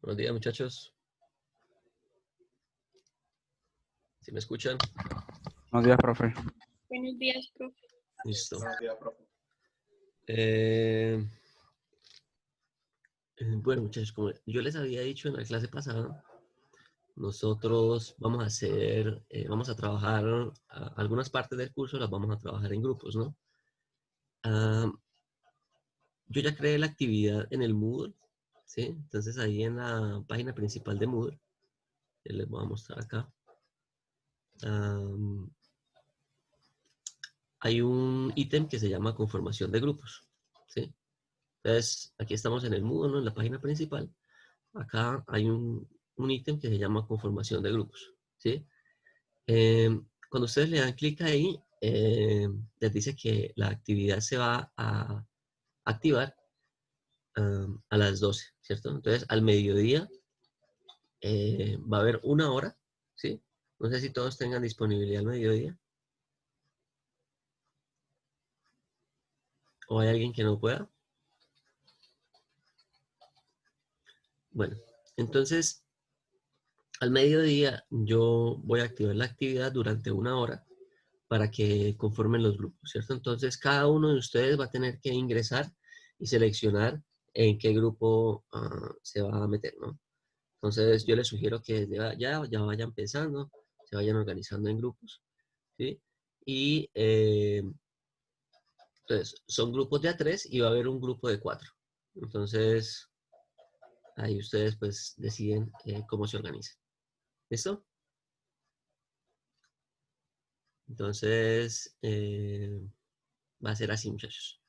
Buenos días, muchachos. ¿Sí me escuchan? Buenos días, profe. Buenos días, profe. Listo. Buenos días, profe. Bueno, muchachos, como yo les había dicho en la clase pasada, nosotros vamos a trabajar, algunas partes del curso las vamos a trabajar en grupos, ¿no? Yo ya creé la actividad en el Moodle, ¿sí? Entonces ahí en la página principal de Moodle, les voy a mostrar acá. Hay un ítem que se llama conformación de grupos, ¿sí? Entonces, aquí estamos en el Moodle, ¿no? En la página principal. Acá hay un ítem que se llama conformación de grupos, ¿sí? Cuando ustedes le dan clic ahí, les dice que la actividad se va a activar a las 12, ¿cierto? Entonces, al mediodía va a haber una hora, ¿sí? No sé si todos tengan disponibilidad al mediodía. ¿O hay alguien que no pueda? Bueno, entonces, al mediodía yo voy a activar la actividad durante una hora para que conformen los grupos, ¿cierto? Entonces, cada uno de ustedes va a tener que ingresar y seleccionar en qué grupo se va a meter, ¿no? Entonces, yo les sugiero que desde ya vayan pensando, se vayan organizando en grupos, ¿sí? Y entonces, son grupos de A3 y va a haber un grupo de 4. Entonces, ahí ustedes pues deciden cómo se organizan. ¿Listo? Entonces, va a ser así, muchachos.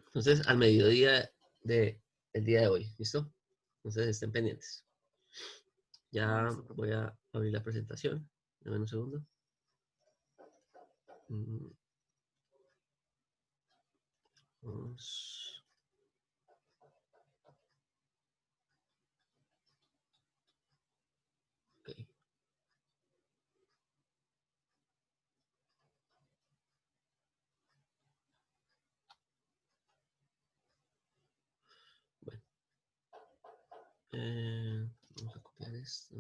Entonces, al mediodía del día de hoy, ¿listo? Entonces, estén pendientes. Ya voy a abrir la presentación. Dame un segundo. Vamos. Ok. Bueno. Vamos a copiar esto.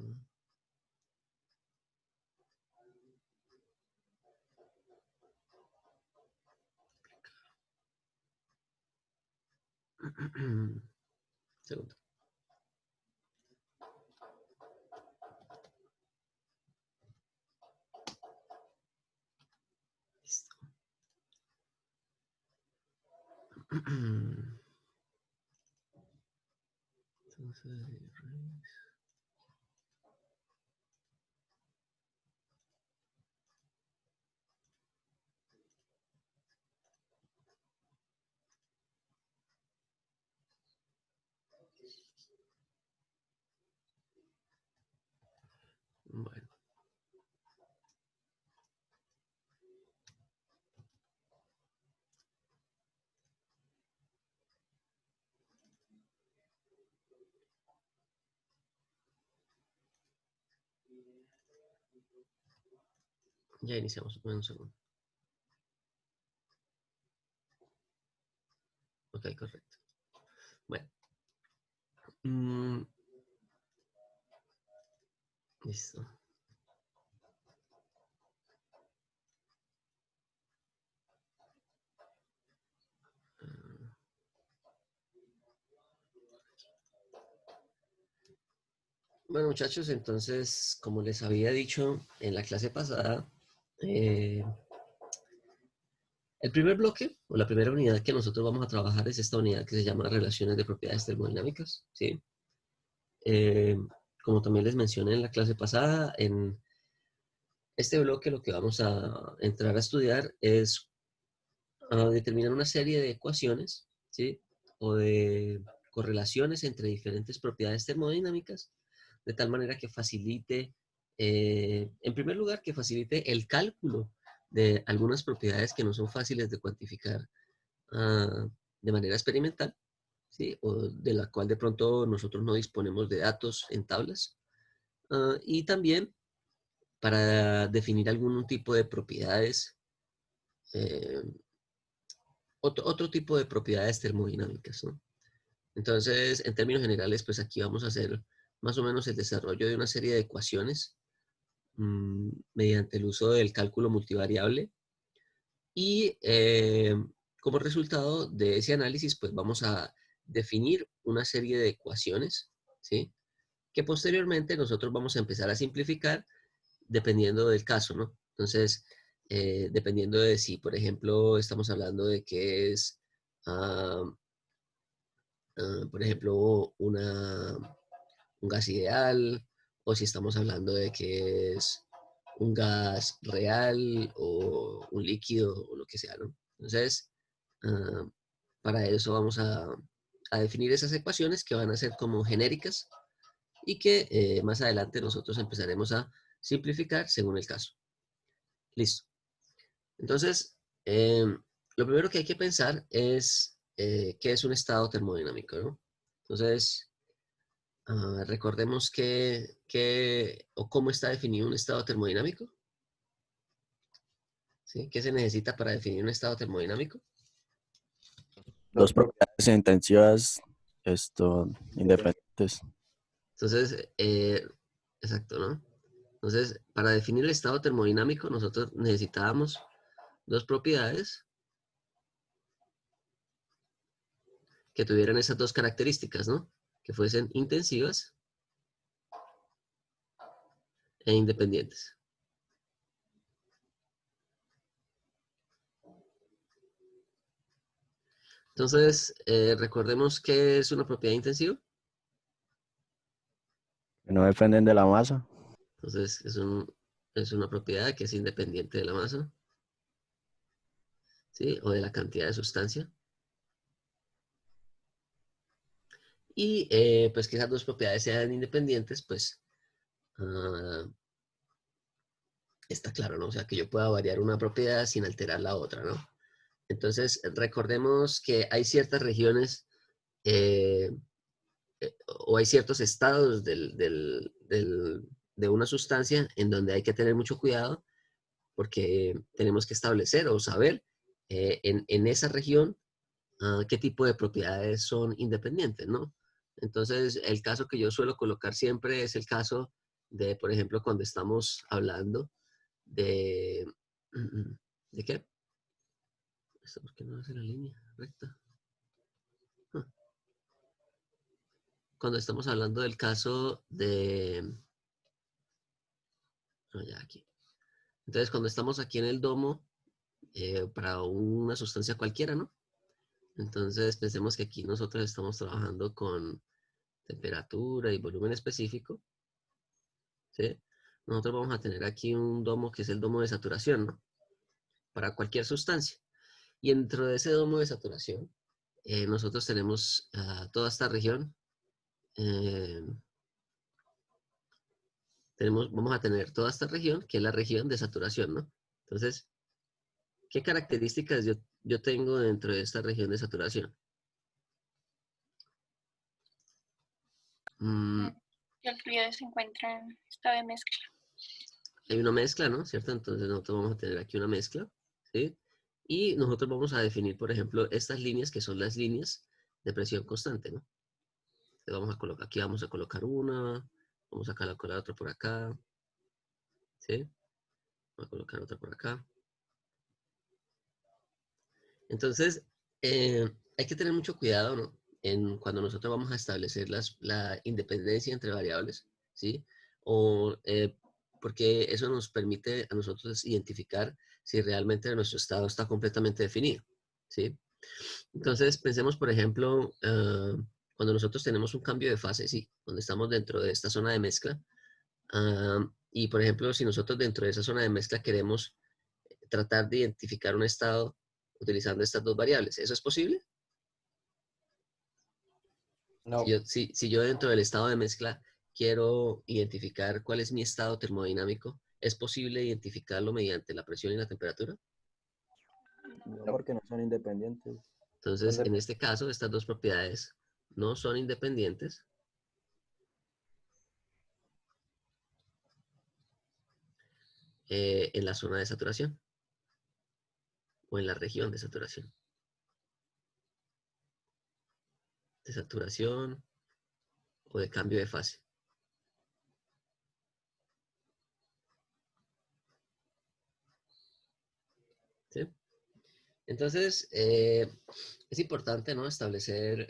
Segundo. Listo. Entonces, bueno. Ya iniciamos. Un segundo. Ok, correcto. Bueno. Listo. Bueno, muchachos, entonces, como les había dicho en la clase pasada, el primer bloque o la primera unidad que nosotros vamos a trabajar es esta unidad que se llama relaciones de propiedades termodinámicas, ¿sí? Como también les mencioné en la clase pasada, en este bloque lo que vamos a entrar a estudiar es determinar una serie de ecuaciones, ¿sí? O de correlaciones entre diferentes propiedades termodinámicas, de tal manera que facilite, en primer lugar, que facilite el cálculo de algunas propiedades que no son fáciles de cuantificar de manera experimental, ¿sí? O de la cual de pronto nosotros no disponemos de datos en tablas. Y también para definir algún tipo de propiedades otro tipo de propiedades termodinámicas, ¿no? Entonces, en términos generales, pues aquí vamos a hacer más o menos el desarrollo de una serie de ecuaciones mediante el uso del cálculo multivariable y como resultado de ese análisis, pues vamos a definir una serie de ecuaciones, ¿sí? Que posteriormente nosotros vamos a empezar a simplificar dependiendo del caso, ¿no? Entonces, dependiendo de si, por ejemplo, estamos hablando de que es, ah, por ejemplo, un gas ideal, o si estamos hablando de que es un gas real o un líquido o lo que sea, ¿no? Entonces, ah, para eso vamos a definir esas ecuaciones que van a ser como genéricas y que más adelante nosotros empezaremos a simplificar según el caso. Listo. Entonces, lo primero que hay que pensar es qué es un estado termodinámico, ¿no? Entonces, recordemos o cómo está definido un estado termodinámico. ¿Sí? ¿Qué se necesita para definir un estado termodinámico? Dos propiedades intensivas, independientes. Entonces, exacto, ¿no? Entonces, para definir el estado termodinámico, nosotros necesitábamos dos propiedades que tuvieran esas dos características, ¿no? Que fuesen intensivas e independientes. Entonces, recordemos que es una propiedad intensiva. Que no dependen de la masa. Entonces, es una propiedad que es independiente de la masa, ¿sí? O de la cantidad de sustancia. Y pues que esas dos propiedades sean independientes, pues ah, está claro, ¿no? O sea, que yo pueda variar una propiedad sin alterar la otra, ¿no? Entonces, recordemos que hay ciertas regiones eh, o hay ciertos estados de una sustancia en donde hay que tener mucho cuidado porque tenemos que establecer o saber en esa región qué tipo de propiedades son independientes, ¿no? Entonces, el caso que yo suelo colocar siempre es el caso de, por ejemplo, cuando estamos hablando de... ¿De qué? ¿Esto por qué no hace la línea recta? Ah, cuando estamos hablando del caso de... No, ya aquí. Entonces, cuando estamos aquí en el domo, para una sustancia cualquiera, ¿no? Entonces, pensemos que aquí nosotros estamos trabajando con temperatura y volumen específico, ¿sí? Nosotros vamos a tener aquí un domo que es el domo de saturación, ¿no? Para cualquier sustancia. Y dentro de ese domo de saturación, nosotros tenemos toda esta región. eh, vamos a tener toda esta región, que es la región de saturación, ¿no? Entonces, ¿qué características yo tengo dentro de esta región de saturación? Mm, El fluido se encuentra en estado de mezcla. hay una mezcla, ¿no? ¿Cierto? Entonces nosotros vamos a tener aquí una mezcla, ¿sí? Y nosotros vamos a definir, por ejemplo, estas líneas que son las líneas de presión constante, ¿no? Entonces vamos a colocar, aquí vamos a colocar una, vamos a colocar otra por acá, ¿sí? Vamos a colocar otra por acá. Entonces, hay que tener mucho cuidado, ¿no? Cuando nosotros vamos a establecer la independencia entre variables, ¿sí? O, porque eso nos permite a nosotros identificar si realmente nuestro estado está completamente definido, ¿sí? Entonces, pensemos, por ejemplo, cuando nosotros tenemos un cambio de fase, ¿sí? Cuando estamos dentro de esta zona de mezcla, y por ejemplo, si nosotros dentro de esa zona de mezcla queremos tratar de identificar un estado utilizando estas dos variables. ¿Eso es posible? No. Si yo dentro del estado de mezcla quiero identificar cuál es mi estado termodinámico, ¿es posible identificarlo mediante la presión y la temperatura? No, porque no son independientes. Entonces, en este caso, estas dos propiedades no son independientes en la zona de saturación o en la región de saturación. de saturación o de cambio de fase. ¿Sí? Entonces, es importante, ¿no?, establecer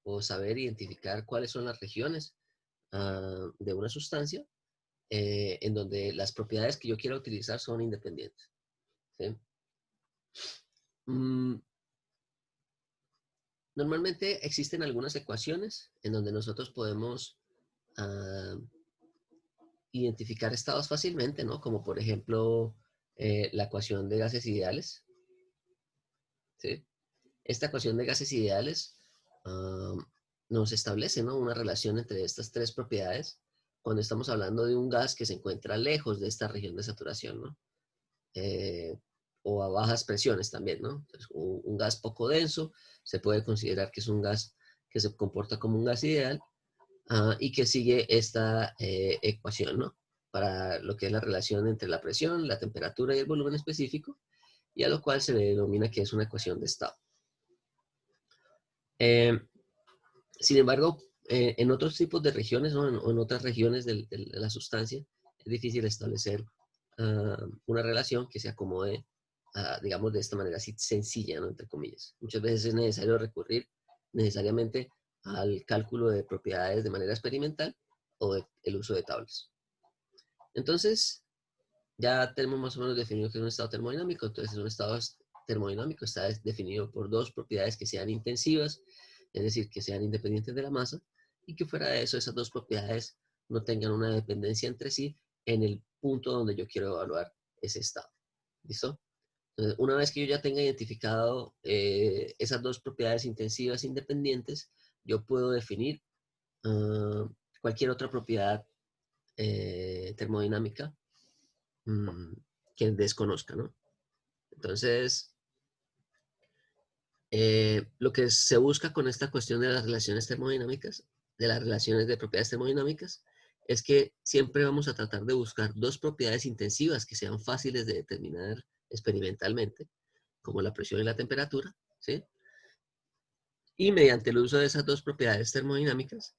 o saber identificar cuáles son las regiones de una sustancia en donde las propiedades que yo quiero utilizar son independientes. ¿Sí? Normalmente existen algunas ecuaciones en donde nosotros podemos identificar estados fácilmente, ¿no? Como por ejemplo la ecuación de gases ideales. ¿Sí? Esta ecuación de gases ideales nos establece, ¿no?, una relación entre estas tres propiedades cuando estamos hablando de un gas que se encuentra lejos de esta región de saturación, ¿no? O a bajas presiones también, ¿no? Entonces, un gas poco denso se puede considerar que es un gas que se comporta como un gas ideal y que sigue esta ecuación, ¿no?, para lo que es la relación entre la presión, la temperatura y el volumen específico, y a lo cual se le denomina que es una ecuación de estado. Sin embargo, en otros tipos de regiones o en otras regiones de la sustancia, es difícil establecer una relación que se acomode, digamos, de esta manera así sencilla, ¿no?, entre comillas. Muchas veces es necesario recurrir necesariamente al cálculo de propiedades de manera experimental o el uso de tablas. Entonces, ya tenemos más o menos definido que es un estado termodinámico. Entonces, un estado termodinámico está definido por dos propiedades que sean intensivas, es decir, que sean independientes de la masa, y que fuera de eso, esas dos propiedades no tengan una dependencia entre sí en el punto donde yo quiero evaluar ese estado. ¿Listo? Entonces, una vez que yo ya tenga identificado esas dos propiedades intensivas independientes, yo puedo definir cualquier otra propiedad termodinámica que desconozca, ¿no? Entonces, lo que se busca con esta cuestión de las relaciones termodinámicas, de las relaciones de propiedades termodinámicas, es que siempre vamos a tratar de buscar dos propiedades intensivas que sean fáciles de determinar experimentalmente, como la presión y la temperatura, ¿sí? Y mediante el uso de esas dos propiedades termodinámicas,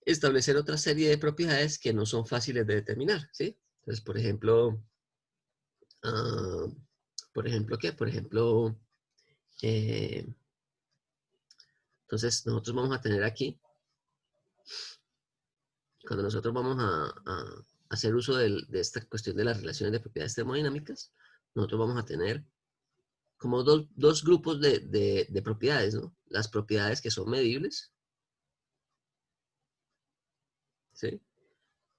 establecer otra serie de propiedades que no son fáciles de determinar, ¿sí? Entonces, por ejemplo, ¿qué? Por ejemplo, entonces nosotros vamos a tener aquí, cuando nosotros vamos a hacer uso de esta cuestión de las relaciones de propiedades termodinámicas, nosotros vamos a tener como dos grupos de propiedades, ¿no? Las propiedades que son medibles, ¿sí?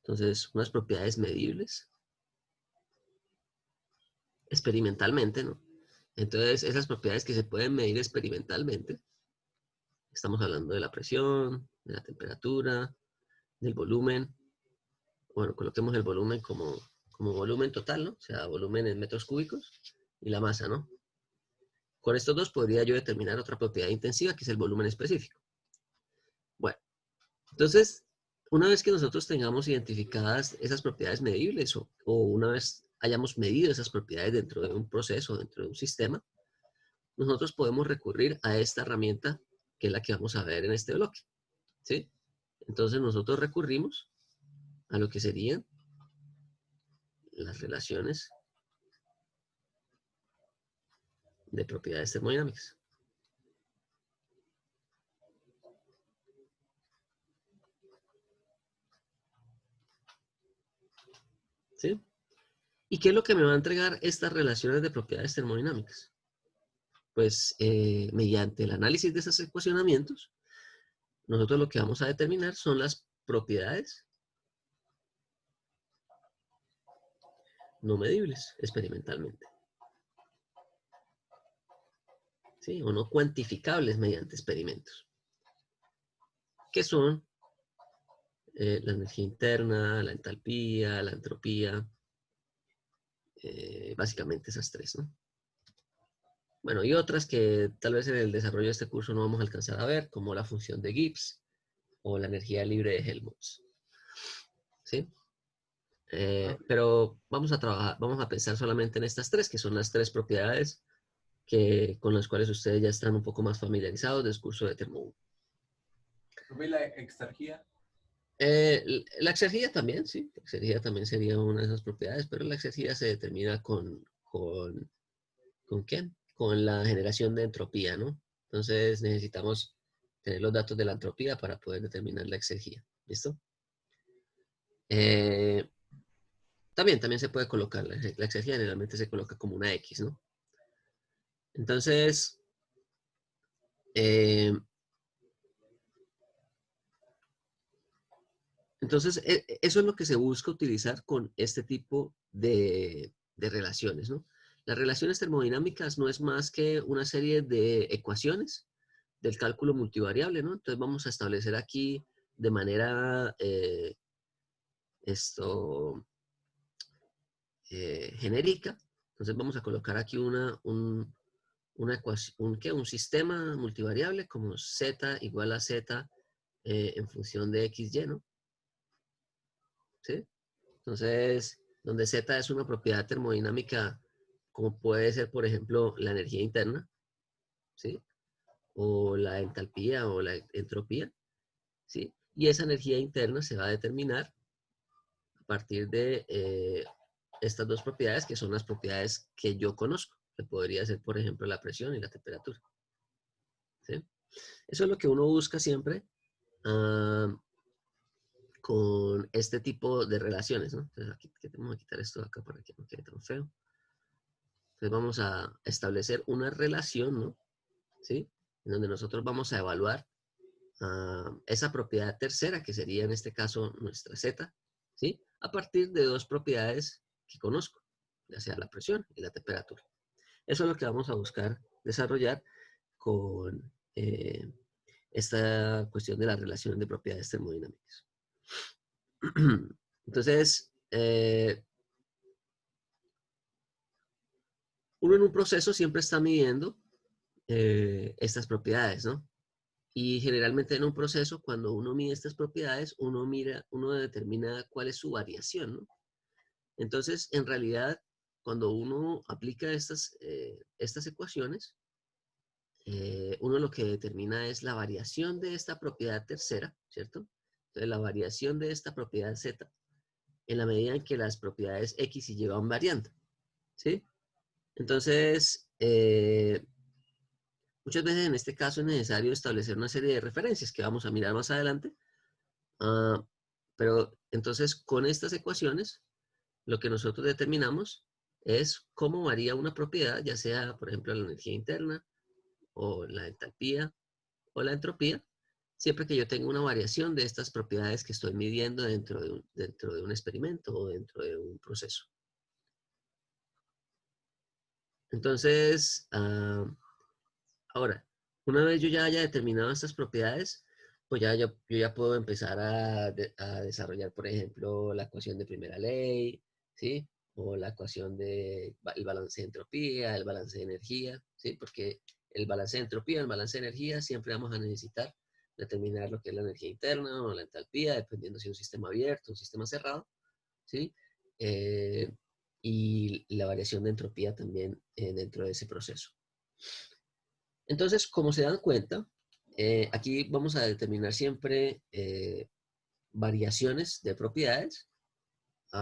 Entonces, unas propiedades medibles experimentalmente, ¿no? Entonces, esas propiedades que se pueden medir experimentalmente, estamos hablando de la presión, de la temperatura, del volumen. Bueno, coloquemos el volumen como volumen total, ¿no? O sea, volumen en metros cúbicos y la masa, ¿no? Con estos dos podría yo determinar otra propiedad intensiva, que es el volumen específico. Bueno, entonces, una vez que nosotros tengamos identificadas esas propiedades medibles o una vez hayamos medido esas propiedades dentro de un proceso, dentro de un sistema, nosotros podemos recurrir a esta herramienta que es la que vamos a ver en este bloque, ¿sí? Entonces nosotros recurrimos a lo que serían las relaciones de propiedades termodinámicas. ¿Sí? ¿Y qué es lo que me va a entregar estas relaciones de propiedades termodinámicas? Pues mediante el análisis de esos ecuacionamientos, nosotros lo que vamos a determinar son las propiedades no medibles experimentalmente, ¿sí? O no cuantificables mediante experimentos, que son la energía interna, la entalpía, la entropía, básicamente esas tres, ¿no? Bueno, y otras que tal vez en el desarrollo de este curso no vamos a alcanzar a ver, como la función de Gibbs o la energía libre de Helmholtz, ¿sí? Pero vamos a pensar solamente en estas tres, que son las tres propiedades con las cuales ustedes ya están un poco más familiarizados del curso de Termo 1. ¿Y la exergía? La exergía también, sí. La exergía también sería una de esas propiedades, pero la exergía se determina ¿con qué? Con la generación de entropía, ¿no? Entonces necesitamos tener los datos de la entropía para poder determinar la exergía. ¿Listo? También se puede colocar, la exergía generalmente se coloca como una X, ¿no? Entonces, eso es lo que se busca utilizar con este tipo de relaciones, ¿no? Las relaciones termodinámicas no es más que una serie de ecuaciones del cálculo multivariable, ¿no? Entonces vamos a establecer aquí de manera genérica. Entonces vamos a colocar aquí una ecuación, un sistema multivariable como z igual a z en función de xy, ¿no? ¿Sí? Entonces, donde z es una propiedad termodinámica, como puede ser, por ejemplo, la energía interna, ¿sí? O la entalpía o la entropía, ¿sí? Y esa energía interna se va a determinar a partir de estas dos propiedades, que son las propiedades que yo conozco, que podría ser, por ejemplo, la presión y la temperatura, ¿sí? Eso es lo que uno busca siempre con este tipo de relaciones, ¿no? Entonces, aquí vamos a quitar esto de acá para que no quede tan feo. Entonces, vamos a establecer una relación, ¿no? ¿Sí? En donde nosotros vamos a evaluar esa propiedad tercera, que sería en este caso nuestra z, ¿sí? A partir de dos propiedades que conozco, ya sea la presión y la temperatura. Eso es lo que vamos a buscar desarrollar con esta cuestión de la relación de propiedades termodinámicas. Entonces, uno en un proceso siempre está midiendo estas propiedades, ¿no? Y generalmente en un proceso, cuando uno mide estas propiedades, uno determina cuál es su variación, ¿no? Entonces, en realidad, cuando uno aplica estas ecuaciones, uno lo que determina es la variación de esta propiedad tercera, ¿cierto? Entonces, la variación de esta propiedad z en la medida en que las propiedades x y y van variando, ¿sí? Entonces, muchas veces en este caso es necesario establecer una serie de referencias que vamos a mirar más adelante. Pero entonces, con estas ecuaciones, lo que nosotros determinamos es cómo varía una propiedad, ya sea, por ejemplo, la energía interna, o la entalpía, o la entropía, siempre que yo tenga una variación de estas propiedades que estoy midiendo dentro de un experimento o dentro de un proceso. Entonces, ahora, una vez yo ya haya determinado estas propiedades, pues yo ya puedo empezar a desarrollar, por ejemplo, la ecuación de primera ley, ¿sí? O la ecuación del balance de entropía, el balance de energía, ¿sí? Porque el balance de entropía, el balance de energía, siempre vamos a necesitar determinar lo que es la energía interna o la entalpía, dependiendo si es un sistema abierto, un sistema cerrado, ¿sí? Y la variación de entropía también dentro de ese proceso. Entonces, como se dan cuenta, aquí vamos a determinar siempre variaciones de propiedades.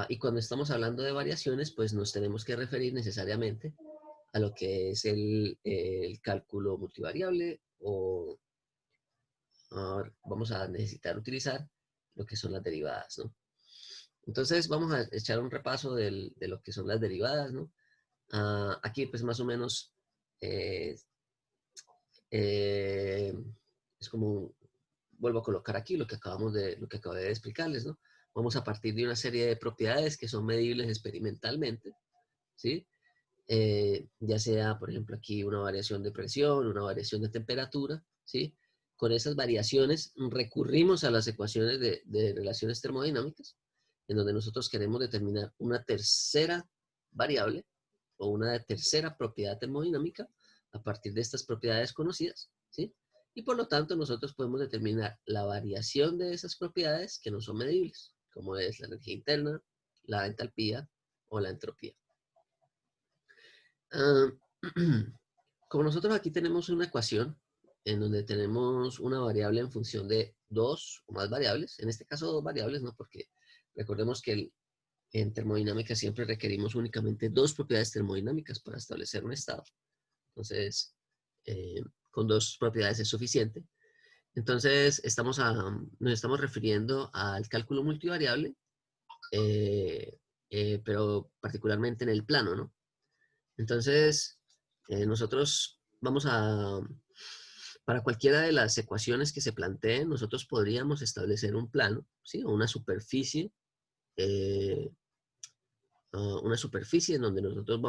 Y cuando estamos hablando de variaciones, pues nos tenemos que referir necesariamente a lo que es el cálculo multivariable o vamos a necesitar utilizar lo que son las derivadas, ¿no? Entonces, vamos a echar un repaso de lo que son las derivadas, ¿no? Aquí, pues más o menos es como, vuelvo a colocar aquí lo que acabé de explicarles, ¿no? Vamos a partir de una serie de propiedades que son medibles experimentalmente, ¿sí? Ya sea, por ejemplo, aquí una variación de presión, una variación de temperatura, ¿sí? Con esas variaciones recurrimos a las ecuaciones de relaciones termodinámicas, en donde nosotros queremos determinar una tercera variable o una tercera propiedad termodinámica a partir de estas propiedades conocidas, ¿sí? Y por lo tanto nosotros podemos determinar la variación de esas propiedades que no son medibles, como es la energía interna, la entalpía o la entropía. Como nosotros aquí tenemos una ecuación en donde tenemos una variable en función de dos o más variables, en este caso dos variables, ¿no? Porque recordemos que en termodinámica siempre requerimos únicamente dos propiedades termodinámicas para establecer un estado. Entonces, con dos propiedades es suficiente. Entonces, nos estamos refiriendo al cálculo multivariable, pero particularmente en el plano, ¿no? Entonces, nosotros para cualquiera de las ecuaciones que se planteen, nosotros podríamos establecer un plano, ¿sí? O una superficie en donde nosotros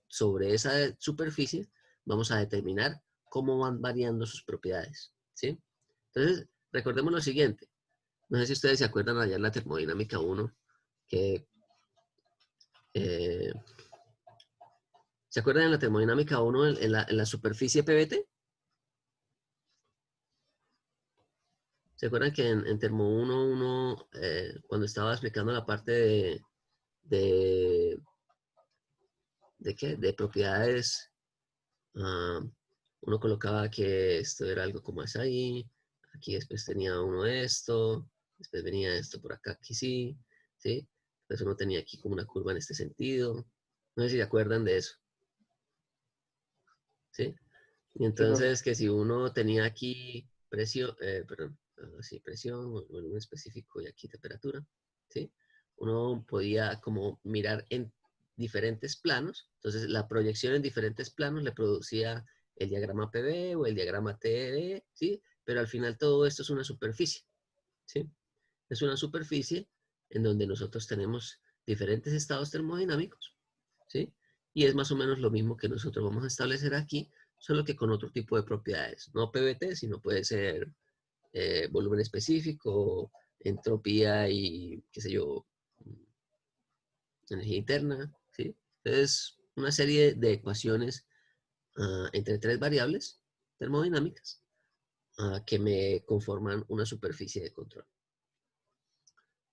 sobre esa superficie, vamos a determinar cómo van variando sus propiedades, ¿sí? Entonces, recordemos lo siguiente. No sé si ustedes se acuerdan allá en la termodinámica 1, que ¿se acuerdan en la termodinámica 1 en la superficie PBT? ¿Se acuerdan que en Termo 1, cuando estaba explicando la parte de qué? De propiedades, uno colocaba que esto era algo como es ahí, aquí después tenía uno esto, después venía esto por acá, aquí sí, ¿sí? Entonces uno tenía aquí como una curva en este sentido. No sé si se acuerdan de eso, ¿sí? Y Sí, profe. entonces que si uno tenía aquí presión, perdón, sí, presión, volumen específico y aquí temperatura, ¿sí? Uno podía como mirar en diferentes planos. Entonces la proyección en diferentes planos le producía el diagrama PV o el diagrama TE, ¿sí? Pero al final todo esto es una superficie, ¿sí? Es una superficie en donde nosotros tenemos diferentes estados termodinámicos, ¿sí? Y es más o menos lo mismo que nosotros vamos a establecer aquí, solo que con otro tipo de propiedades. No PVT, sino puede ser volumen específico, entropía y, qué sé yo, energía interna, ¿sí? Entonces, una serie de ecuaciones entre tres variables termodinámicas que me conforman una superficie de control.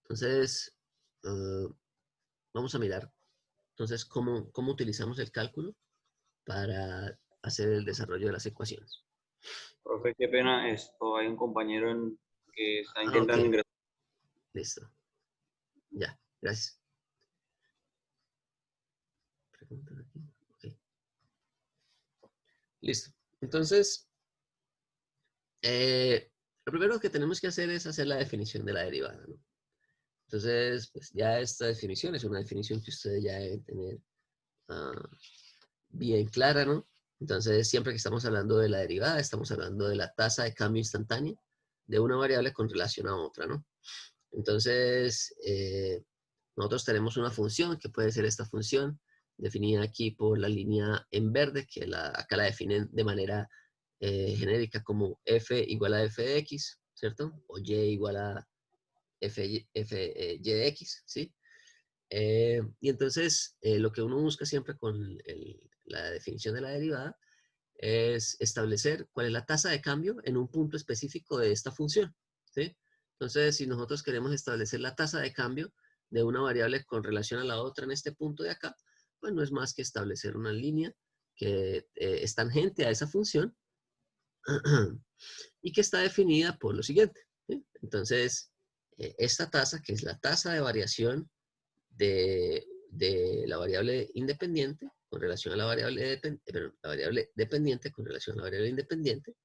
Entonces, vamos a mirar entonces cómo utilizamos el cálculo para hacer el desarrollo de las ecuaciones. Profe, qué pena esto. Hay un compañero que está Ok, intentando ingresar. listo. Ya, gracias. Preguntas aquí. Ok. Listo. Entonces, lo primero que tenemos que hacer es hacer la definición de la derivada, ¿no? Entonces, pues ya esta definición es una definición que ustedes ya deben tener bien clara, ¿no? Entonces, siempre que estamos hablando de la derivada, estamos hablando de la tasa de cambio instantánea de una variable con relación a otra, ¿no? Entonces, nosotros tenemos una función que puede ser esta función, definida aquí por la línea en verde, que acá la definen de manera genérica como f igual a f de x, ¿cierto? O y igual a y de x, ¿sí? Y entonces, lo que uno busca siempre con la definición de la derivada es establecer cuál es la tasa de cambio en un punto específico de esta función, ¿sí? Entonces, si nosotros queremos establecer la tasa de cambio de una variable con relación a la otra en este punto de acá, pues no es más que establecer una línea que es tangente a esa función y que está definida por lo siguiente, ¿sí? Entonces, esta tasa, que es la tasa de variación de la variable independiente con relación a la variable, la variable dependiente con relación a la variable independiente,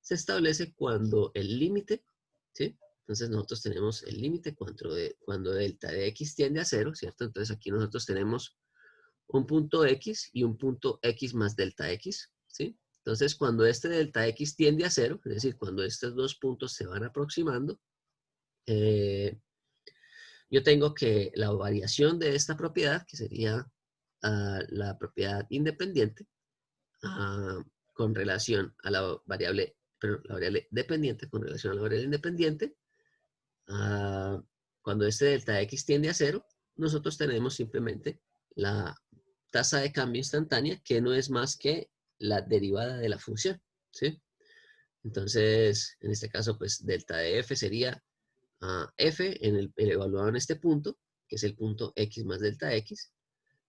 se establece cuando el límite, ¿sí? Entonces nosotros tenemos el límite cuando delta de x tiende a 0, ¿cierto? Entonces aquí nosotros tenemos un punto x y un punto x más delta x, ¿sí? Entonces cuando este delta x tiende a 0, es decir, cuando estos dos puntos se van aproximando, yo tengo que la variación de esta propiedad, que sería la propiedad independiente, con relación a la variable dependiente con relación a la variable independiente, cuando este delta x tiende a 0, nosotros tenemos simplemente la tasa de cambio instantánea, que no es más que la derivada de la función, ¿sí? Entonces, en este caso, pues delta de f sería f el evaluado en este punto, que es el punto x más delta x,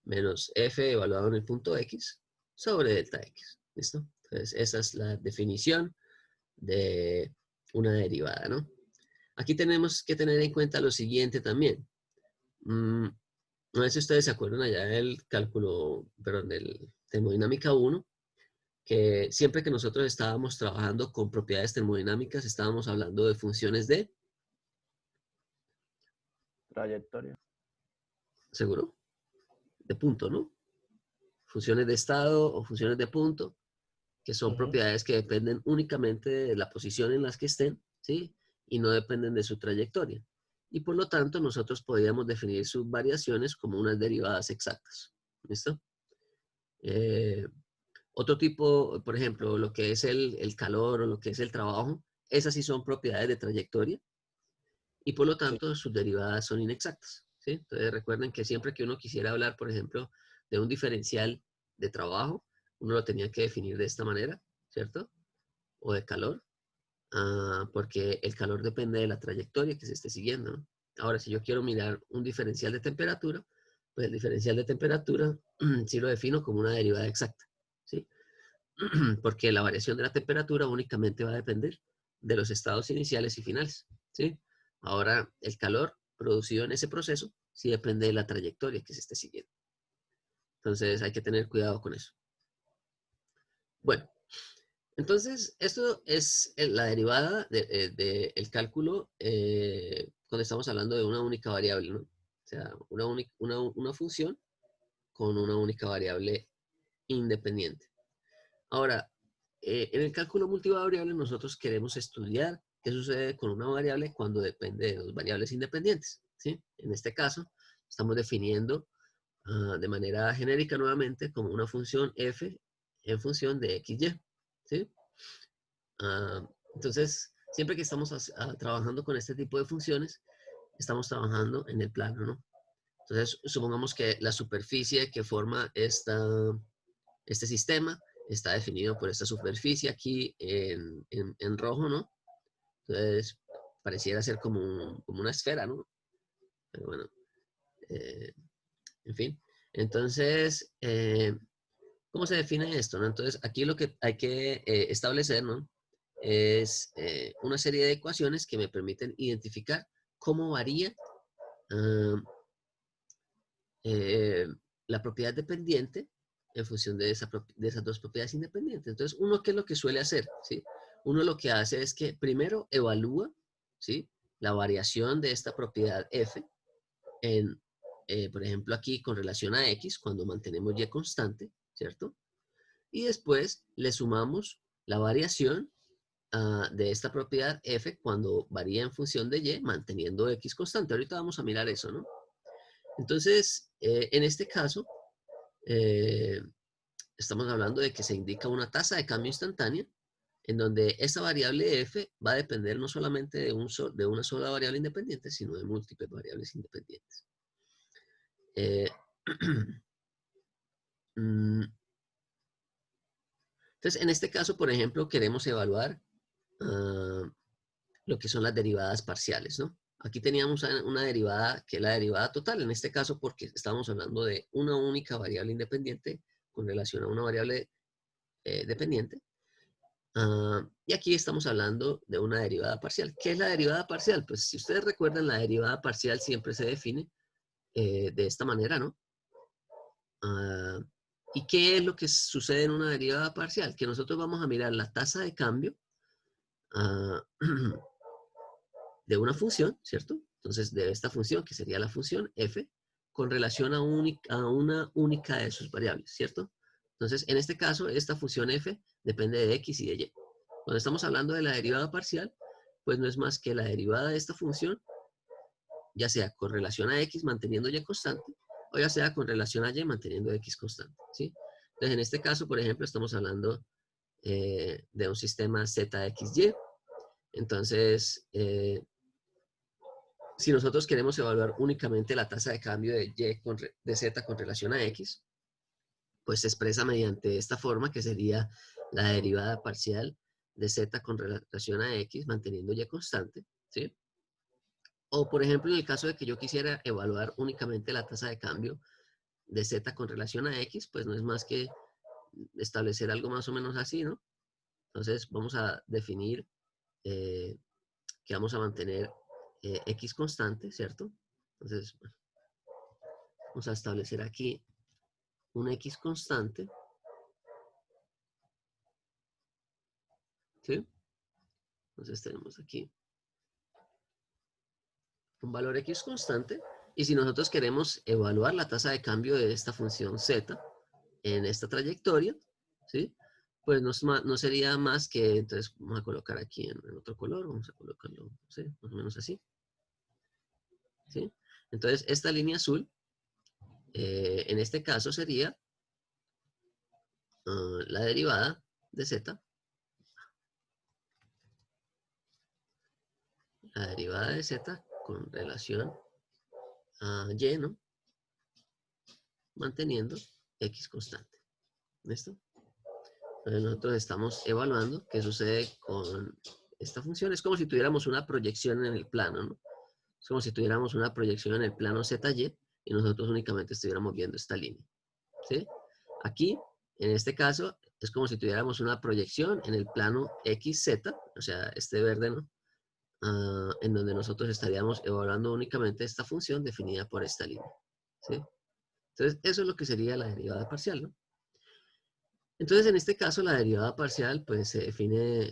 menos f evaluado en el punto x sobre delta x. ¿Listo? Entonces, esa es la definición de una derivada, ¿no? Aquí tenemos que tener en cuenta lo siguiente también. No sé si ustedes se acuerdan allá del cálculo, perdón, del termodinámica 1, que siempre que nosotros estábamos trabajando con propiedades termodinámicas, estábamos hablando de funciones de, Trayectoria. ¿seguro? De punto, ¿no? Funciones de estado o funciones de punto, que son propiedades que dependen únicamente de la posición en las que estén, ¿sí? Y no dependen de su trayectoria. Y por lo tanto, nosotros podríamos definir sus variaciones como unas derivadas exactas. ¿Listo? Otro tipo, por ejemplo, lo que es el calor o lo que es el trabajo, esas sí son propiedades de trayectoria y por lo tanto sus derivadas son inexactas, ¿sí? Entonces recuerden que siempre que uno quisiera hablar, por ejemplo, de un diferencial de trabajo, uno lo tenía que definir de esta manera, ¿cierto? O de calor, porque el calor depende de la trayectoria que se esté siguiendo, ¿no? Ahora, si yo quiero mirar un diferencial de temperatura, pues el diferencial de temperatura sí lo defino como una derivada exacta, ¿sí? Porque la variación de la temperatura únicamente va a depender de los estados iniciales y finales, ¿sí? Ahora, el calor producido en ese proceso sí depende de la trayectoria que se esté siguiendo. Entonces, hay que tener cuidado con eso. Bueno, entonces, esto es la derivada del cálculo cuando estamos hablando de una única variable, ¿no? O sea, una función con una única variable independiente. Ahora, en el cálculo multivariable nosotros queremos estudiar qué sucede con una variable cuando depende de dos variables independientes, ¿sí? En este caso, estamos definiendo de manera genérica nuevamente como una función f en función de xy, ¿sí? Entonces, siempre que estamos trabajando con este tipo de funciones, estamos trabajando en el plano, ¿no? Entonces, supongamos que la superficie que forma este sistema está definido por esta superficie aquí en rojo, ¿no? Entonces, pareciera ser como una esfera, ¿no? Pero bueno, en fin. Entonces, ¿cómo se define esto, no? Entonces, aquí lo que hay que establecer, ¿no? Es una serie de ecuaciones que me permiten identificar cómo varía ah, eh, la propiedad dependiente en función de esas dos propiedades independientes. Entonces, uno, ¿qué es lo que suele hacer? ¿Sí? Uno lo que hace es que primero evalúa, ¿sí? La variación de esta propiedad f en, por ejemplo, aquí con relación a x, cuando mantenemos y constante, ¿cierto? Y después le sumamos la variación de esta propiedad f cuando varía en función de y, manteniendo x constante. Ahorita vamos a mirar eso, ¿no? Entonces, en este caso, estamos hablando de que se indica una tasa de cambio instantánea en donde esa variable f va a depender no solamente de una sola variable independiente, sino de múltiples variables independientes. Entonces, en este caso, por ejemplo, queremos evaluar lo que son las derivadas parciales, ¿no? Aquí teníamos una derivada que es la derivada total, en este caso porque estamos hablando de una única variable independiente con relación a una variable dependiente. Y aquí estamos hablando de una derivada parcial. ¿Qué es la derivada parcial? Pues si ustedes recuerdan, la derivada parcial siempre se define de esta manera, ¿no? ¿Y qué es lo que sucede en una derivada parcial? Que nosotros vamos a mirar la tasa de cambio de una función, ¿cierto? Entonces, de esta función, que sería la función f, con relación a una única de sus variables, ¿cierto? Entonces, en este caso, esta función f depende de x y de y. Cuando estamos hablando de la derivada parcial, pues no es más que la derivada de esta función, ya sea con relación a x manteniendo y constante, o ya sea con relación a y manteniendo x constante, ¿sí? Entonces, en este caso, por ejemplo, estamos hablando de un sistema zxy. Entonces, si nosotros queremos evaluar únicamente la tasa de cambio de z con relación a x, pues se expresa mediante esta forma que sería la derivada parcial de z con relación a x manteniendo y constante, ¿sí? O por ejemplo, en el caso de que yo quisiera evaluar únicamente la tasa de cambio de z con relación a x, pues no es más que establecer algo más o menos así, ¿no? Entonces vamos a definir que vamos a mantener X constante, ¿cierto? Entonces, bueno, vamos a establecer aquí un X constante, ¿sí? Entonces tenemos aquí un valor X constante, y si nosotros queremos evaluar la tasa de cambio de esta función Z en esta trayectoria, ¿sí? Pues no sería más que, entonces vamos a colocar aquí en otro color, vamos a colocarlo, no sé, más o menos así, ¿sí? Entonces esta línea azul, en este caso sería la derivada de Z, la derivada de Z con relación a Y, ¿no? Manteniendo X constante. ¿Listo? Entonces nosotros estamos evaluando qué sucede con esta función. Es como si tuviéramos una proyección en el plano, ¿no? Es como si tuviéramos una proyección en el plano ZY y nosotros únicamente estuviéramos viendo esta línea, ¿sí? Aquí, en este caso, es como si tuviéramos una proyección en el plano XZ, o sea, este verde, ¿no? En donde nosotros estaríamos evaluando únicamente esta función definida por esta línea, ¿sí? Entonces, eso es lo que sería la derivada parcial, ¿no? Entonces, en este caso, la derivada parcial, pues, se define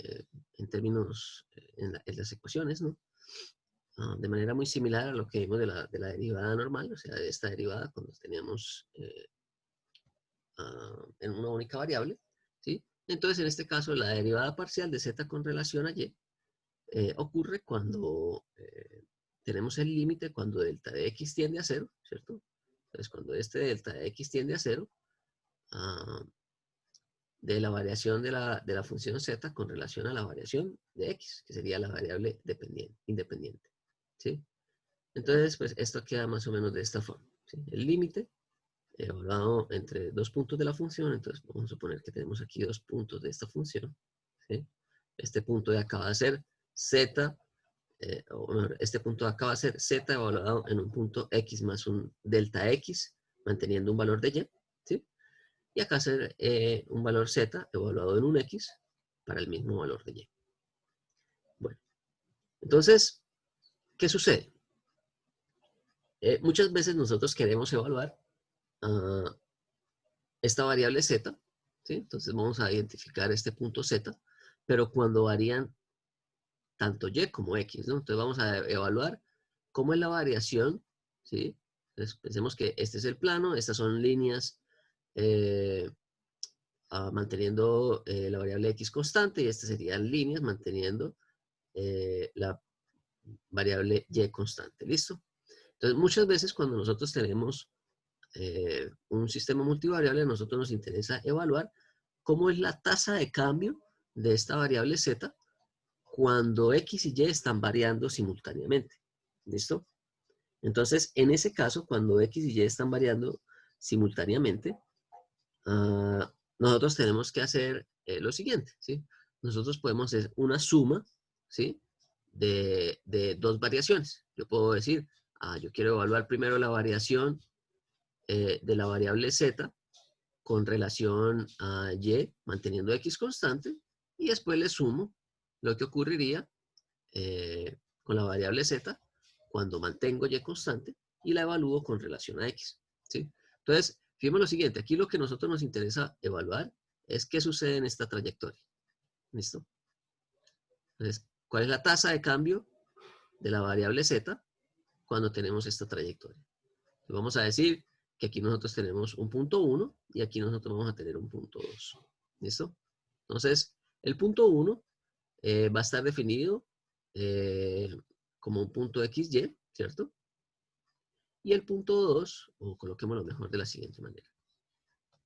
en términos, en las ecuaciones, ¿no? De manera muy similar a lo que vimos de la derivada normal, o sea, de esta derivada cuando teníamos en una única variable, ¿sí? Entonces, en este caso, la derivada parcial de z con relación a y ocurre cuando tenemos el límite cuando delta de x tiende a 0, ¿cierto? Entonces, cuando este delta de x tiende a 0, de la variación de la función z con relación a la variación de x, que sería la variable independiente, ¿sí? Entonces, pues esto queda más o menos de esta forma, ¿sí? El límite evaluado entre dos puntos de la función, entonces vamos a suponer que tenemos aquí dos puntos de esta función, ¿sí? Este punto de acá va a ser z, o mejor, este punto de acá va a ser z evaluado en un punto x más un delta x, manteniendo un valor de y, ¿sí? Y acá ser un valor z evaluado en un x para el mismo valor de y. Bueno, entonces, ¿qué sucede? Muchas veces nosotros queremos evaluar esta variable z, ¿sí? Entonces vamos a identificar este punto z, pero cuando varían tanto y como x, ¿no? Entonces vamos a evaluar cómo es la variación, ¿sí? Entonces pensemos que este es el plano, estas son líneas manteniendo la variable x constante y estas serían líneas manteniendo la variable y constante, ¿listo? Entonces muchas veces cuando nosotros tenemos un sistema multivariable, a nosotros nos interesa evaluar cómo es la tasa de cambio de esta variable z cuando x y y están variando simultáneamente. ¿Listo? Entonces, en ese caso, cuando x y y están variando simultáneamente, nosotros tenemos que hacer lo siguiente, ¿sí? Nosotros podemos hacer una suma, ¿sí? De dos variaciones. Yo puedo decir, yo quiero evaluar primero la variación de la variable z con relación a y, manteniendo x constante, y después le sumo lo que ocurriría con la variable z cuando mantengo y constante y la evalúo con relación a x, ¿sí? Entonces, fíjate lo siguiente, aquí lo que a nosotros nos interesa evaluar es qué sucede en esta trayectoria, ¿listo? Entonces, ¿cuál es la tasa de cambio de la variable z cuando tenemos esta trayectoria? Entonces, vamos a decir que aquí nosotros tenemos un punto 1 y aquí nosotros vamos a tener un punto 2. ¿Listo? Entonces, el punto 1 va a estar definido como un punto XY, ¿cierto? Y el punto 2, o coloquémoslo mejor de la siguiente manera.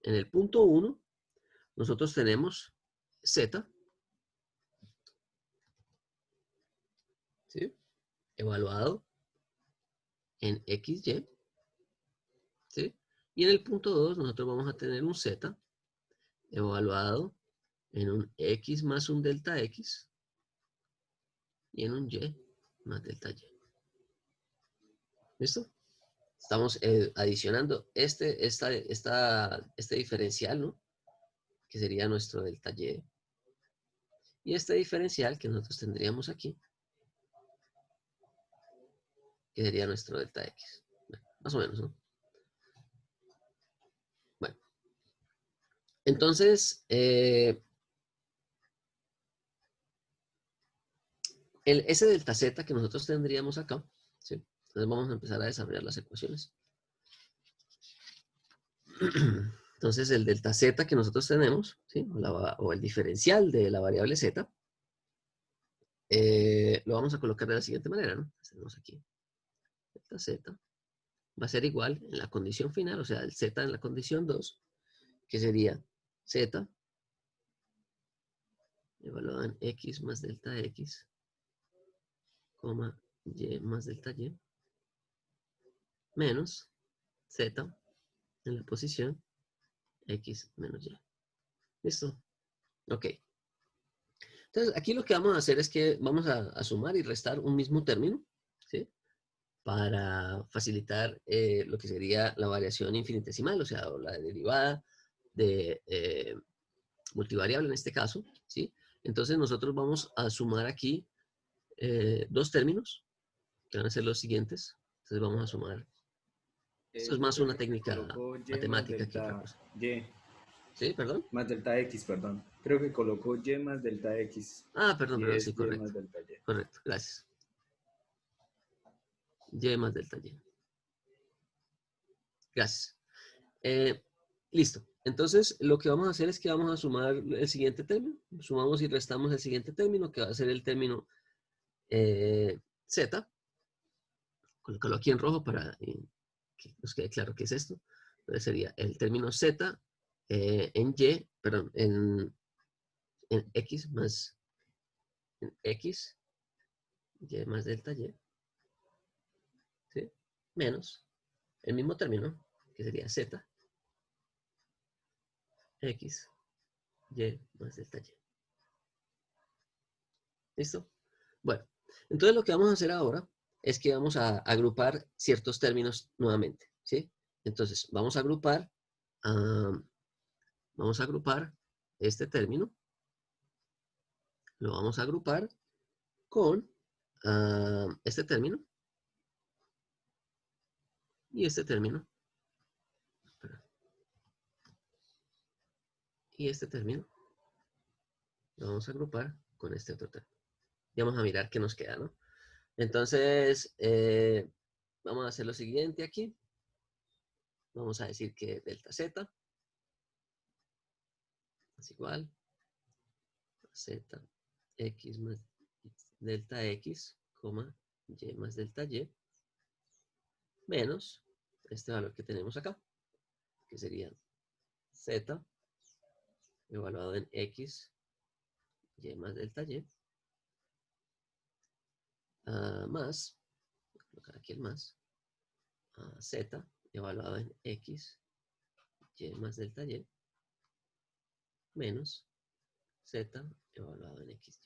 En el punto 1, nosotros tenemos Z, ¿sí? Evaluado en XY, ¿sí? Y en el punto 2 nosotros vamos a tener un Z evaluado en un X más un delta X y en un Y más delta Y. ¿Listo? Estamos adicionando este diferencial, ¿no? que sería nuestro delta Y. Y este diferencial que nosotros tendríamos aquí, que sería nuestro delta X. Bueno, más o menos, ¿no? Bueno. Entonces, ese delta Z que nosotros tendríamos acá, ¿sí? Entonces vamos a empezar a desarrollar las ecuaciones. Entonces el delta Z que nosotros tenemos, ¿sí? O el diferencial de la variable Z, lo vamos a colocar de la siguiente manera, ¿no? Tenemos aquí delta Z va a ser igual en la condición final, o sea, el Z en la condición 2, que sería Z evaluado en X más delta X, coma Y más delta Y, menos Z en la posición X menos Y. ¿Listo? Ok. Entonces, aquí lo que vamos a hacer es que vamos a sumar y restar un mismo término, ¿sí? Para facilitar lo que sería la variación infinitesimal, o sea, o la derivada de multivariable en este caso, ¿sí? Entonces, nosotros vamos a sumar aquí dos términos, que van a ser los siguientes. Entonces, vamos a sumar. Esto es más una técnica matemática que otra cosa. Y. ¿Sí? ¿Perdón? Más delta X, perdón. Creo que colocó Y más delta X. Ah, perdón, Y perdón, es sí, Y correcto. más delta Y. Correcto, gracias. Y más delta Y. Gracias. Listo. Entonces, lo que vamos a hacer es que vamos a sumar el siguiente término. Sumamos y restamos el siguiente término, que va a ser el término Z. Colócalo aquí en rojo para que nos quede claro qué es esto. Entonces sería el término Z en Y, perdón, en X más en X, Y más delta Y, ¿sí? Menos el mismo término, que sería Z, X, Y más delta Y. ¿Listo? Bueno, entonces lo que vamos a hacer ahora es que vamos a agrupar ciertos términos nuevamente, ¿sí? Entonces, vamos a agrupar este término, lo vamos a agrupar con este término y este término. Y este término lo vamos a agrupar con este otro término. Y vamos a mirar qué nos queda, ¿no? Entonces, vamos a hacer lo siguiente aquí. Vamos a decir que delta Z es igual a Z X más delta X, coma, Y más delta Y, menos este valor que tenemos acá, que sería Z evaluado en X, Y más delta Y, más, voy a colocar aquí el más, Z evaluado en X, Y más delta Y, menos Z evaluado en XY.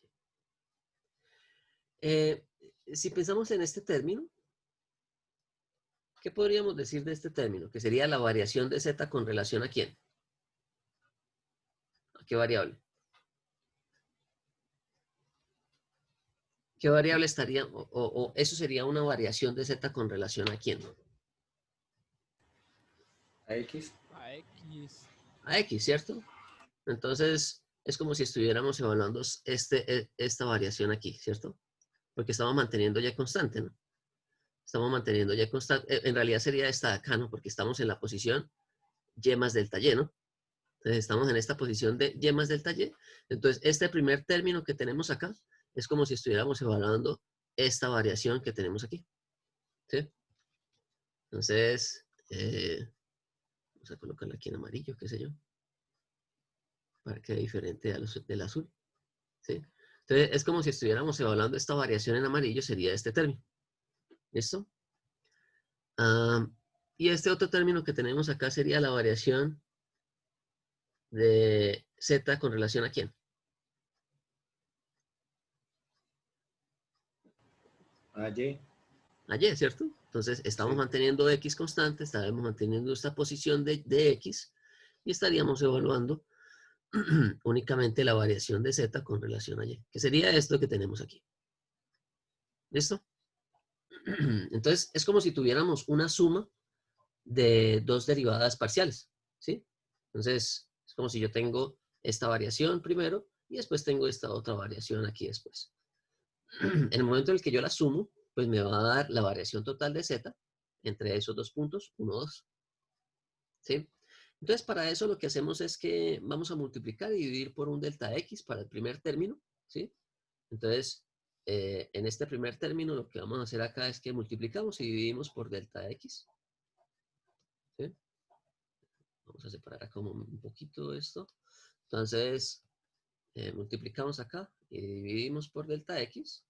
Si pensamos en este término, ¿qué podríamos decir de este término? Que sería la variación de Z con relación a quién. ¿A qué variable? ¿Qué variable estaría? O eso sería una variación de Z con relación a quién. A X. A X. A X, ¿cierto? Entonces, es como si estuviéramos evaluando esta variación aquí, ¿cierto? Porque estamos manteniendo ya constante, ¿no? Estamos manteniendo ya constante. En realidad sería esta de acá, ¿no? Porque estamos en la posición Y más delta Y, ¿no? Entonces, estamos en esta posición de Y más delta Y. Entonces, este primer término que tenemos acá es como si estuviéramos evaluando esta variación que tenemos aquí, ¿sí? Entonces, vamos a colocarla aquí en amarillo, qué sé yo, para que sea diferente del azul, ¿sí? Entonces, es como si estuviéramos evaluando esta variación en amarillo, sería este término. ¿Listo? Y este otro término que tenemos acá sería la variación de Z con relación a quién. A Y. A Y, ¿cierto? Entonces, estamos Sí. manteniendo X constante, estaremos manteniendo esta posición de X y estaríamos evaluando únicamente la variación de z con relación a y, que sería esto que tenemos aquí. ¿Listo? Entonces, es como si tuviéramos una suma de dos derivadas parciales, ¿sí? Entonces, es como si yo tengo esta variación primero y después tengo esta otra variación aquí después. En el momento en el que yo la sumo, pues me va a dar la variación total de z entre esos dos puntos, 1, 2. ¿Sí? Entonces, para eso lo que hacemos es que vamos a multiplicar y dividir por un delta x para el primer término, ¿sí? Entonces, en este primer término lo que vamos a hacer acá es que multiplicamos y dividimos por delta x. ¿Sí? Vamos a separar acá un poquito esto. Entonces, multiplicamos acá y dividimos por delta x.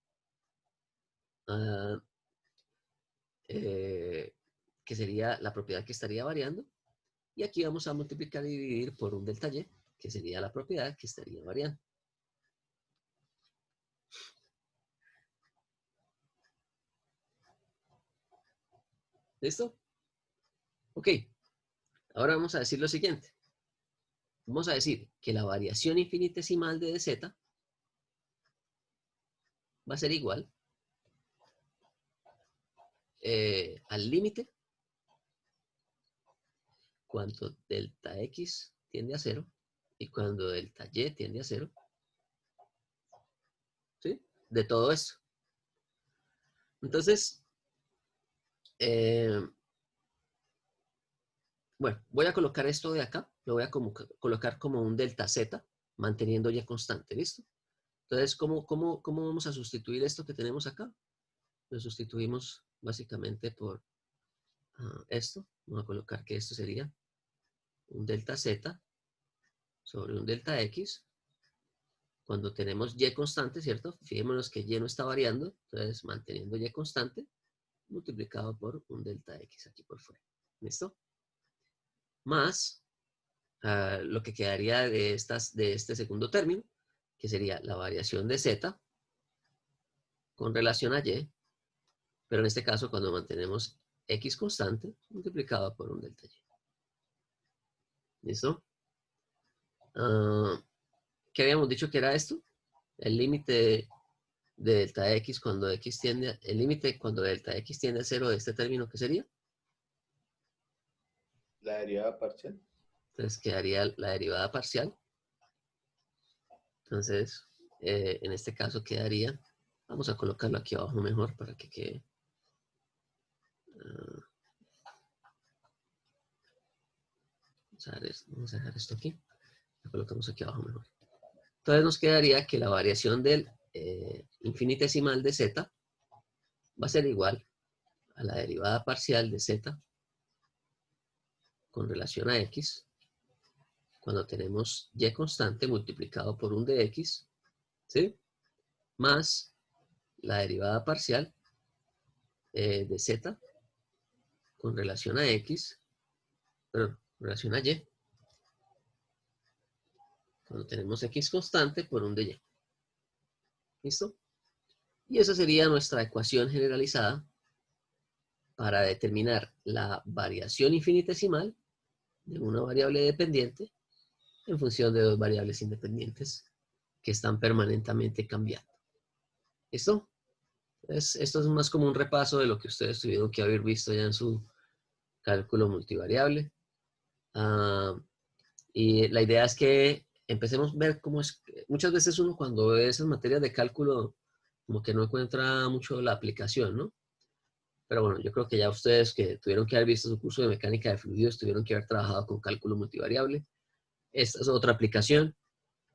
Que sería la propiedad que estaría variando. Y aquí vamos a multiplicar y dividir por un delta y, que sería la propiedad que estaría variando. ¿Listo? Ok. Ahora vamos a decir lo siguiente. Vamos a decir que la variación infinitesimal de dz va a ser igual al límite cuando delta x tiende a 0 y cuando delta y tiende a 0. ¿Sí? De todo esto. Entonces, bueno, voy a colocar esto de acá. Lo voy a colocar como un delta z, manteniendo y constante. ¿Listo? Entonces, ¿cómo vamos a sustituir esto que tenemos acá? Lo sustituimos básicamente por esto. Vamos a colocar que esto sería un delta z sobre un delta x. Cuando tenemos y constante, ¿cierto? Fijémonos que y no está variando. Entonces, manteniendo y constante, multiplicado por un delta x aquí por fuera. ¿Listo? Más lo que quedaría de este segundo término, que sería la variación de z con relación a y, pero en este caso cuando mantenemos x constante multiplicado por un delta y. ¿Listo? ¿Qué habíamos dicho que era esto? El límite de delta x cuando x tiende, el límite cuando delta x tiende a 0 de este término, ¿qué sería? La derivada parcial. Entonces quedaría la derivada parcial. Entonces, en este caso quedaría, vamos a colocarlo aquí abajo mejor para que quede. Vamos a dejar esto aquí. Lo colocamos aquí abajo mejor. Entonces nos quedaría que la variación del infinitesimal de z va a ser igual a la derivada parcial de z con relación a x cuando tenemos y constante multiplicado por un de x, ¿sí? Más la derivada parcial de z con relación a x, perdón, con relación a y, cuando tenemos x constante por un de y. ¿Listo? Y esa sería nuestra ecuación generalizada para determinar la variación infinitesimal de una variable dependiente en función de dos variables independientes que están permanentemente cambiando. ¿Listo? Esto es más como un repaso de lo que ustedes tuvieron que haber visto ya en su cálculo multivariable. Y la idea es que empecemos a ver cómo es. Muchas veces uno cuando ve esas materias de cálculo como que no encuentra mucho la aplicación, ¿no? Pero bueno, yo creo que ya ustedes que tuvieron que haber visto su curso de mecánica de fluidos, tuvieron que haber trabajado con cálculo multivariable. Esta es otra aplicación.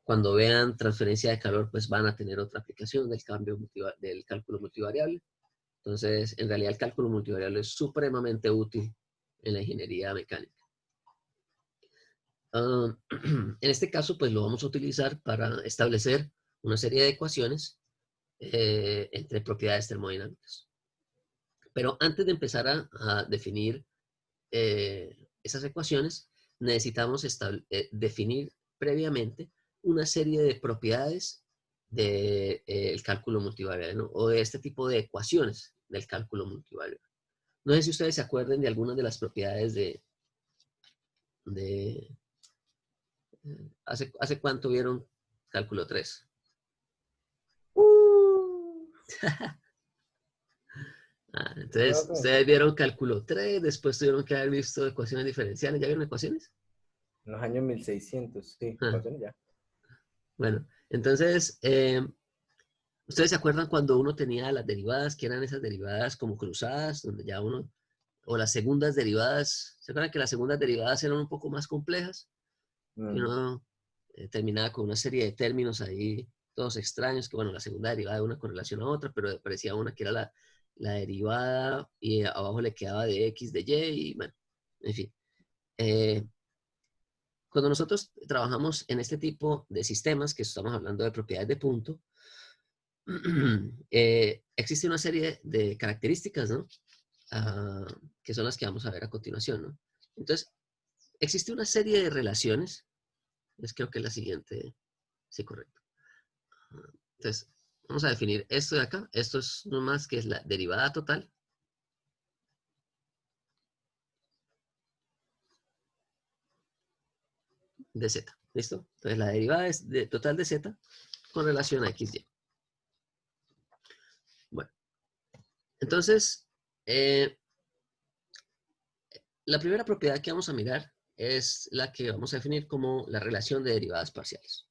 Cuando vean transferencia de calor, pues van a tener otra aplicación del del cálculo multivariable. Entonces, en realidad el cálculo multivariable es supremamente útil en la ingeniería mecánica. En este caso, pues lo vamos a utilizar para establecer una serie de ecuaciones entre propiedades termodinámicas. Pero antes de empezar a definir esas ecuaciones, necesitamos definir previamente una serie de propiedades del cálculo multivariable, ¿no? O de este tipo de ecuaciones del cálculo multivariable. No sé si ustedes se acuerdan de algunas de las propiedades ¿Hace cuánto vieron cálculo 3? Entonces, ustedes vieron cálculo 3, después tuvieron que haber visto ecuaciones diferenciales. ¿Ya vieron ecuaciones? En los años 1600, sí, ecuaciones ya. Bueno, entonces, ¿ustedes se acuerdan cuando uno tenía las derivadas, que eran esas derivadas como cruzadas, donde ya uno, o las segundas derivadas, ¿se acuerdan que las segundas derivadas eran un poco más complejas? Y uno terminaba con una serie de términos ahí, todos extraños, que bueno, la segunda derivada de una con relación a otra, pero parecía una que era la derivada y abajo le quedaba de X, de Y, y bueno, en fin. Cuando nosotros trabajamos en este tipo de sistemas, que estamos hablando de propiedades de punto, existe una serie de características, ¿no? Que son las que vamos a ver a continuación, ¿no? Entonces, existe una serie de relaciones, creo que es la siguiente, sí, correcto. Entonces, vamos a definir esto de acá. Esto es no más que es la derivada total de z. ¿Listo? Entonces, la derivada es total de z con relación a xy. Bueno, entonces, la primera propiedad que vamos a mirar es la que vamos a definir como la relación de derivadas parciales.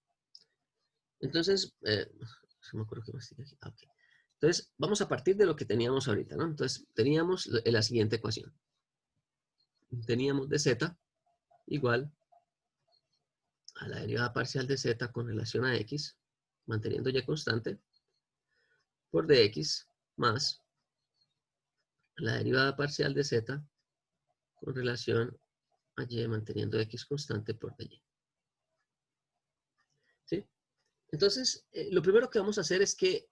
Entonces, no me acuerdo qué más tiene aquí. Okay. Entonces, vamos a partir de lo que teníamos ahorita, ¿no? Entonces, teníamos la siguiente ecuación. Teníamos de z igual a la derivada parcial de z con relación a x, manteniendo y constante, por dx más la derivada parcial de z con relación a y, manteniendo x constante por dy. ¿Sí? Entonces, lo primero que vamos a hacer es que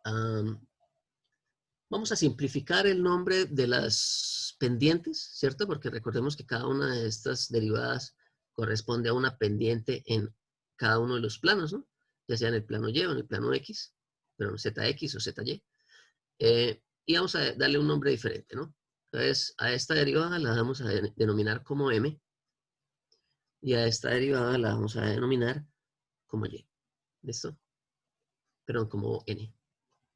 vamos a simplificar el nombre de las pendientes, ¿cierto? Porque recordemos que cada una de estas derivadas corresponde a una pendiente en cada uno de los planos, ¿no? Ya sea en el plano Y o en el plano X, pero ZX o ZY. Y vamos a darle un nombre diferente, ¿no? Entonces, a esta derivada la vamos a denominar como M y a esta derivada la vamos a denominar como Y. ¿Listo? Perdón, como N.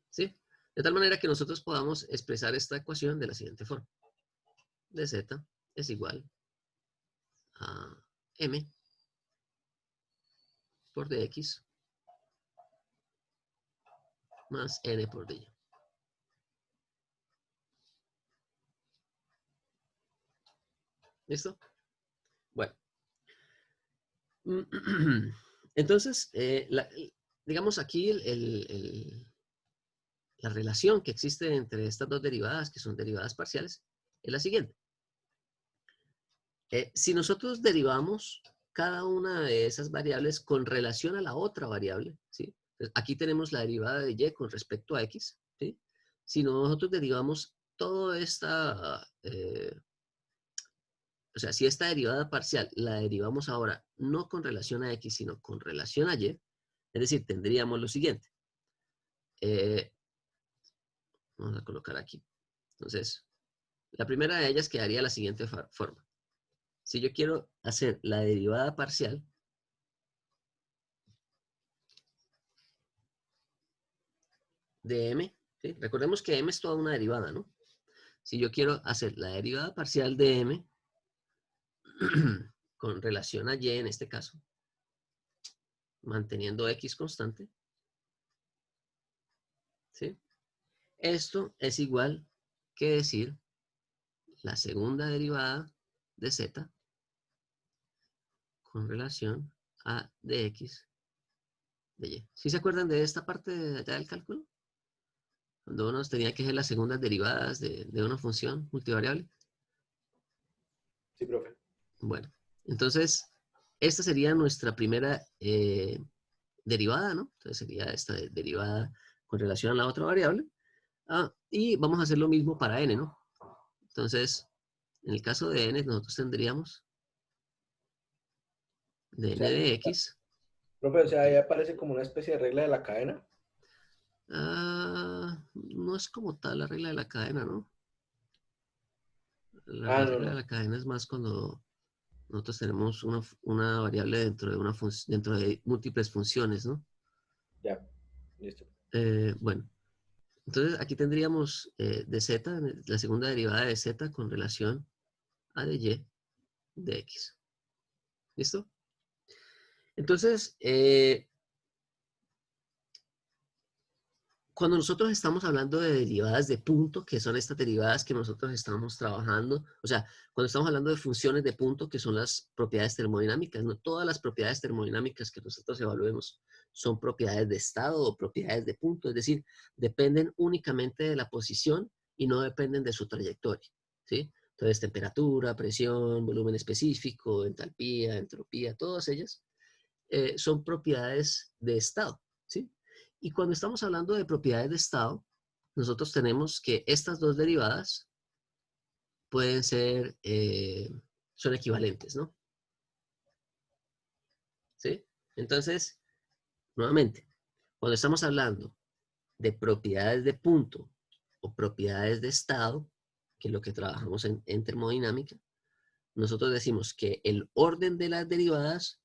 ¿Sí? De tal manera que nosotros podamos expresar esta ecuación de la siguiente forma. De z es igual a m por dx más n por dy. ¿Listo? Bueno. Entonces, digamos aquí la relación que existe entre estas dos derivadas, que son derivadas parciales, es la siguiente. Si nosotros derivamos cada una de esas variables con relación a la otra variable, ¿sí? Entonces, aquí tenemos la derivada de y con respecto a x, ¿sí? Si nosotros derivamos toda esta, o sea, si esta derivada parcial la derivamos ahora no con relación a x, sino con relación a y, es decir, tendríamos lo siguiente. Vamos a colocar aquí. Entonces, la primera de ellas quedaría de la siguiente forma. Si yo quiero hacer la derivada parcial de m, ¿sí? Recordemos que m es toda una derivada, ¿no? Si yo quiero hacer la derivada parcial de m con relación a y en este caso, manteniendo x constante, ¿sí? Esto es igual que decir la segunda derivada de z con relación a dx de y. ¿Sí se acuerdan de esta parte de allá del cálculo? Cuando uno tenía que hacer las segundas derivadas de una función multivariable. Sí, profe. Bueno, entonces, esta sería nuestra primera derivada, ¿no? Entonces sería esta derivada con relación a la otra variable. Y vamos a hacer lo mismo para n, ¿no? Entonces, en el caso de n, nosotros tendríamos de n de x. Profe, o sea, ahí aparece como una especie de regla de la cadena. No es como tal la regla de la cadena, ¿no? La regla de la cadena es más cuando nosotros tenemos una variable dentro de, dentro de múltiples funciones, ¿no? Ya, listo. Bueno, entonces aquí tendríamos de z, la segunda derivada de z con relación a de y de x. ¿Listo? Entonces, cuando nosotros estamos hablando de derivadas de punto, que son estas derivadas que nosotros estamos trabajando, o sea, cuando estamos hablando de funciones de punto, que son las propiedades termodinámicas, no todas las propiedades termodinámicas que nosotros evaluemos son propiedades de estado o propiedades de punto, es decir, dependen únicamente de la posición y no dependen de su trayectoria, ¿sí? Entonces, temperatura, presión, volumen específico, entalpía, entropía, todas ellas son propiedades de estado, ¿sí? Y cuando estamos hablando de propiedades de estado, nosotros tenemos que estas dos derivadas pueden ser, son equivalentes, ¿no? ¿Sí? Entonces, nuevamente, cuando estamos hablando de propiedades de punto o propiedades de estado, que es lo que trabajamos en termodinámica, nosotros decimos que el orden de las derivadas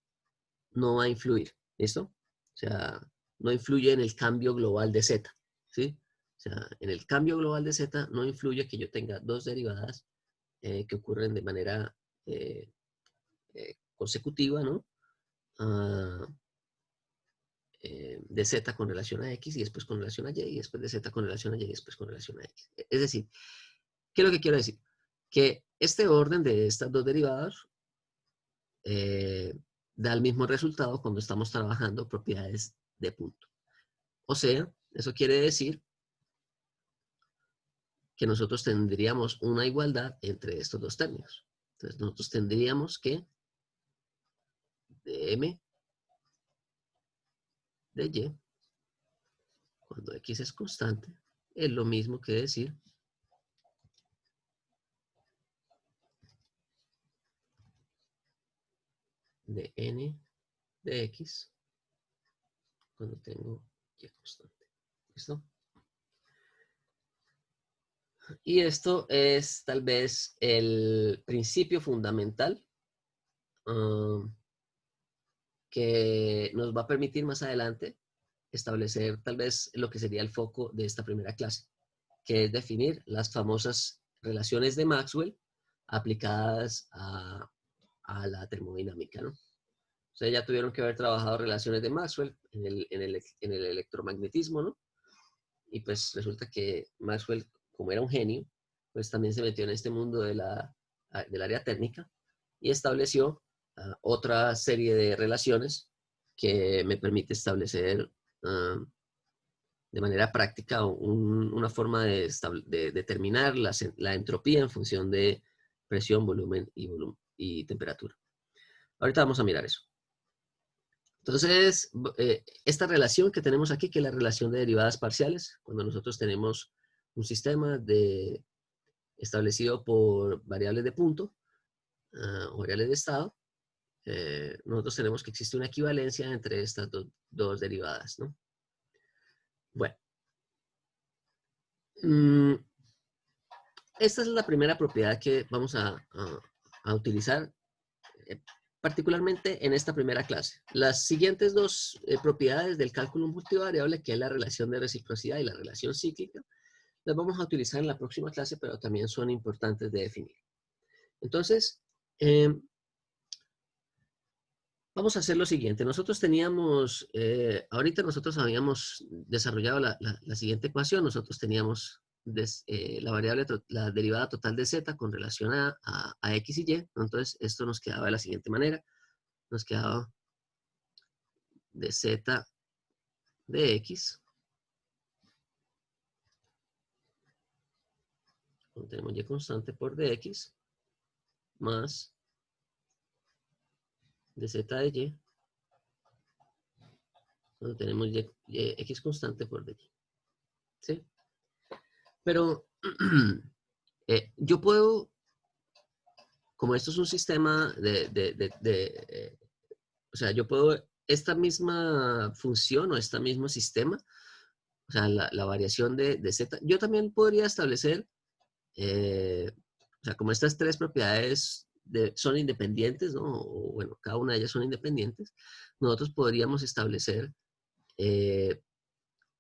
no va a influir, ¿listo? O sea, no influye en el cambio global de z, ¿sí? O sea, en el cambio global de z no influye que yo tenga dos derivadas que ocurren de manera consecutiva, ¿no? Ah, de z con relación a x y después con relación a y, y después de z con relación a y y después con relación a x. Es decir, ¿qué es lo que quiero decir? Que este orden de estas dos derivadas da el mismo resultado cuando estamos trabajando propiedades de punto. O sea, eso quiere decir que nosotros tendríamos una igualdad entre estos dos términos. Entonces, nosotros tendríamos que dm de y, cuando x es constante, es lo mismo que decir de n de x cuando tengo y constante. ¿Listo? Y esto es tal vez el principio fundamental que nos va a permitir más adelante establecer tal vez lo que sería el foco de esta primera clase, que es definir las famosas relaciones de Maxwell aplicadas a la termodinámica, ¿no? Ustedes ya tuvieron que haber trabajado relaciones de Maxwell en el electromagnetismo, ¿no? Y pues resulta que Maxwell, como era un genio, pues también se metió en este mundo del área técnica y estableció otra serie de relaciones que me permite establecer de manera práctica una forma de determinar la entropía en función de presión, volumen y temperatura. Ahorita vamos a mirar eso. Entonces, esta relación que tenemos aquí, que es la relación de derivadas parciales, cuando nosotros tenemos un sistema establecido por variables de punto o variables de estado, nosotros tenemos que existe una equivalencia entre estas dos derivadas, ¿no? Bueno. Esta es la primera propiedad que vamos a utilizar particularmente en esta primera clase. Las siguientes dos propiedades del cálculo multivariable, que es la relación de reciprocidad y la relación cíclica, las vamos a utilizar en la próxima clase, pero también son importantes de definir. Entonces, vamos a hacer lo siguiente. Nosotros teníamos, ahorita nosotros habíamos desarrollado la siguiente ecuación. Nosotros teníamos la derivada total de z con relación a x y y. Entonces, esto nos quedaba de la siguiente manera. Nos quedaba de z de x. Tenemos y constante por dx más de z de y. Cuando tenemos x constante por dy. ¿Sí? Pero yo puedo, como esto es un sistema o sea, yo puedo, esta misma función o este mismo sistema, o sea, la variación de z, yo también podría establecer, o sea, como estas tres propiedades son independientes, ¿no? O bueno, cada una de ellas son independientes, nosotros podríamos establecer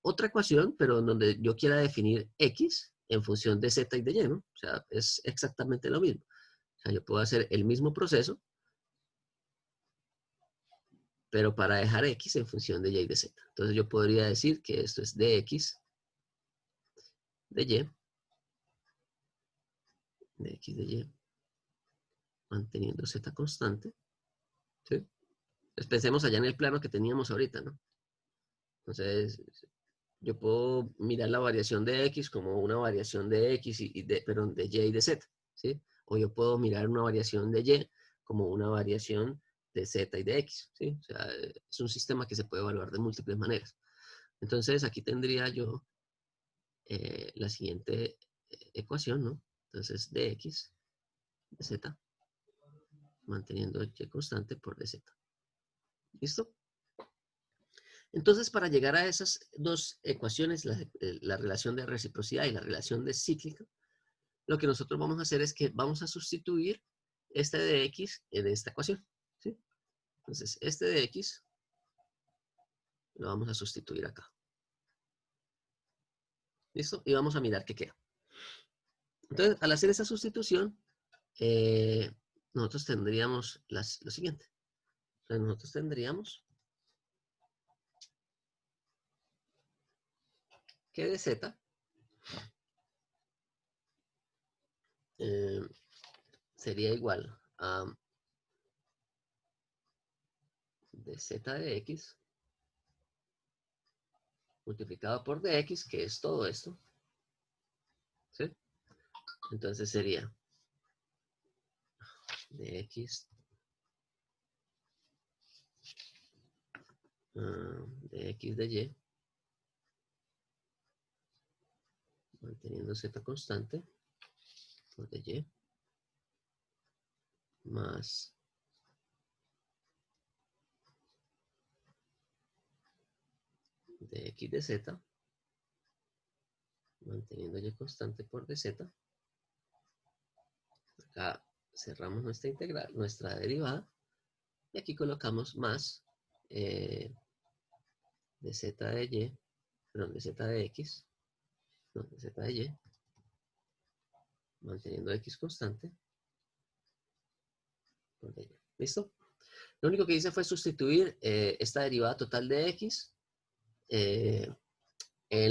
otra ecuación, pero en donde yo quiera definir X en función de Z y de Y, ¿no? O sea, es exactamente lo mismo. O sea, yo puedo hacer el mismo proceso, pero para dejar X en función de Y y de Z. Entonces yo podría decir que esto es dx de Y, de X de Y, manteniendo Z constante, ¿sí? Pues pensemos allá en el plano que teníamos ahorita, ¿no? Entonces, yo puedo mirar la variación de X como una variación de X, perdón, de Y y de Z, ¿sí? O yo puedo mirar una variación de Y como una variación de Z y de X, ¿sí? O sea, es un sistema que se puede evaluar de múltiples maneras. Entonces, aquí tendría yo la siguiente ecuación, ¿no? Entonces, dx de Z, manteniendo Y constante por dz. ¿Listo? Entonces, para llegar a esas dos ecuaciones, la relación de reciprocidad y la relación de cíclica, lo que nosotros vamos a hacer es que vamos a sustituir este de x en esta ecuación, ¿sí? Entonces, este de x lo vamos a sustituir acá. ¿Listo? Y vamos a mirar qué queda. Entonces, al hacer esa sustitución, nosotros tendríamos lo siguiente. Entonces, nosotros tendríamos que de z sería igual a de z de x multiplicado por dx, que es todo esto, ¿sí? Entonces sería dx dx de y, manteniendo z constante, por de y, más dx de z, manteniendo y constante por dz. Acá cerramos nuestra integral, nuestra derivada, y aquí colocamos más de z de y, perdón, de z de x, no, de z de y, manteniendo x constante por de y. ¿Listo? Lo único que hice fue sustituir esta derivada total de x en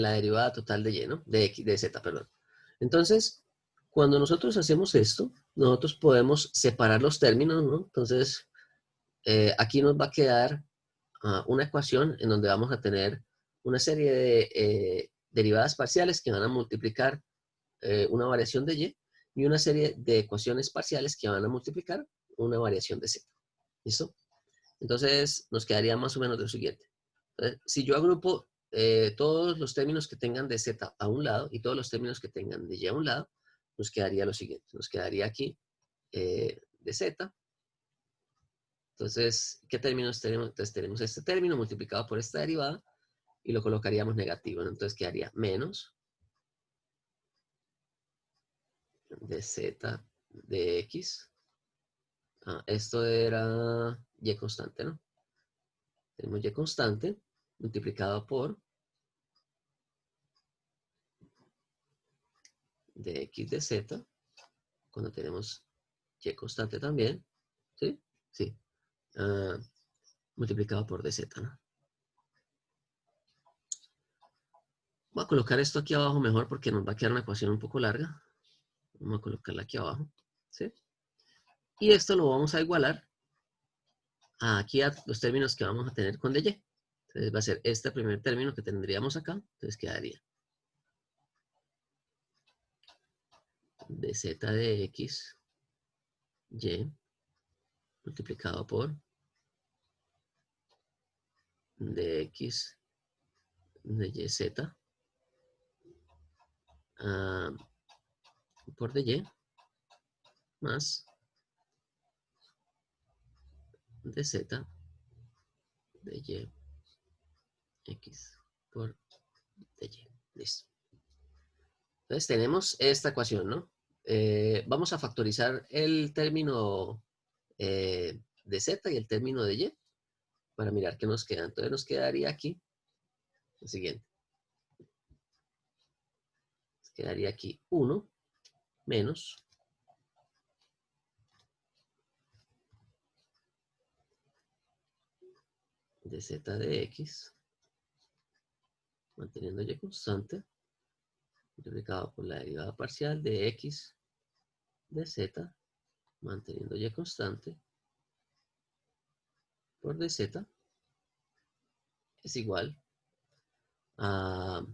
la derivada total de y, ¿no? De x, de z, perdón. Entonces, cuando nosotros hacemos esto, nosotros podemos separar los términos, ¿no? Entonces, aquí nos va a quedar una ecuación en donde vamos a tener una serie de derivadas parciales que van a multiplicar una variación de y una serie de ecuaciones parciales que van a multiplicar una variación de z. ¿Listo? Entonces, nos quedaría más o menos lo siguiente. Entonces, si yo agrupo todos los términos que tengan de z a un lado y todos los términos que tengan de y a un lado, nos quedaría lo siguiente. Nos quedaría aquí de z. Entonces, ¿qué términos tenemos? Entonces, tenemos este término multiplicado por esta derivada y lo colocaríamos negativo, ¿no? Entonces, quedaría menos de z de x. Esto era y constante, ¿no? Tenemos y constante multiplicado por de x de z, cuando tenemos y constante también, ¿sí? Sí. Multiplicado por dz, ¿no? Voy a colocar esto aquí abajo mejor porque nos va a quedar una ecuación un poco larga. Vamos a colocarla aquí abajo, ¿sí? Y esto lo vamos a igualar aquí a los términos que vamos a tener con dy. Entonces va a ser este primer término que tendríamos acá. Entonces quedaría dz de x y multiplicado por dx de yz por dy más dz de y x por dy. Listo. Entonces tenemos esta ecuación, ¿no? Vamos a factorizar el término de z y el término de y para mirar qué nos queda. Entonces nos quedaría aquí lo siguiente. Nos quedaría aquí 1 menos de z de x, manteniendo y constante, multiplicado por la derivada parcial de x de z, manteniendo y constante, por dz, es igual a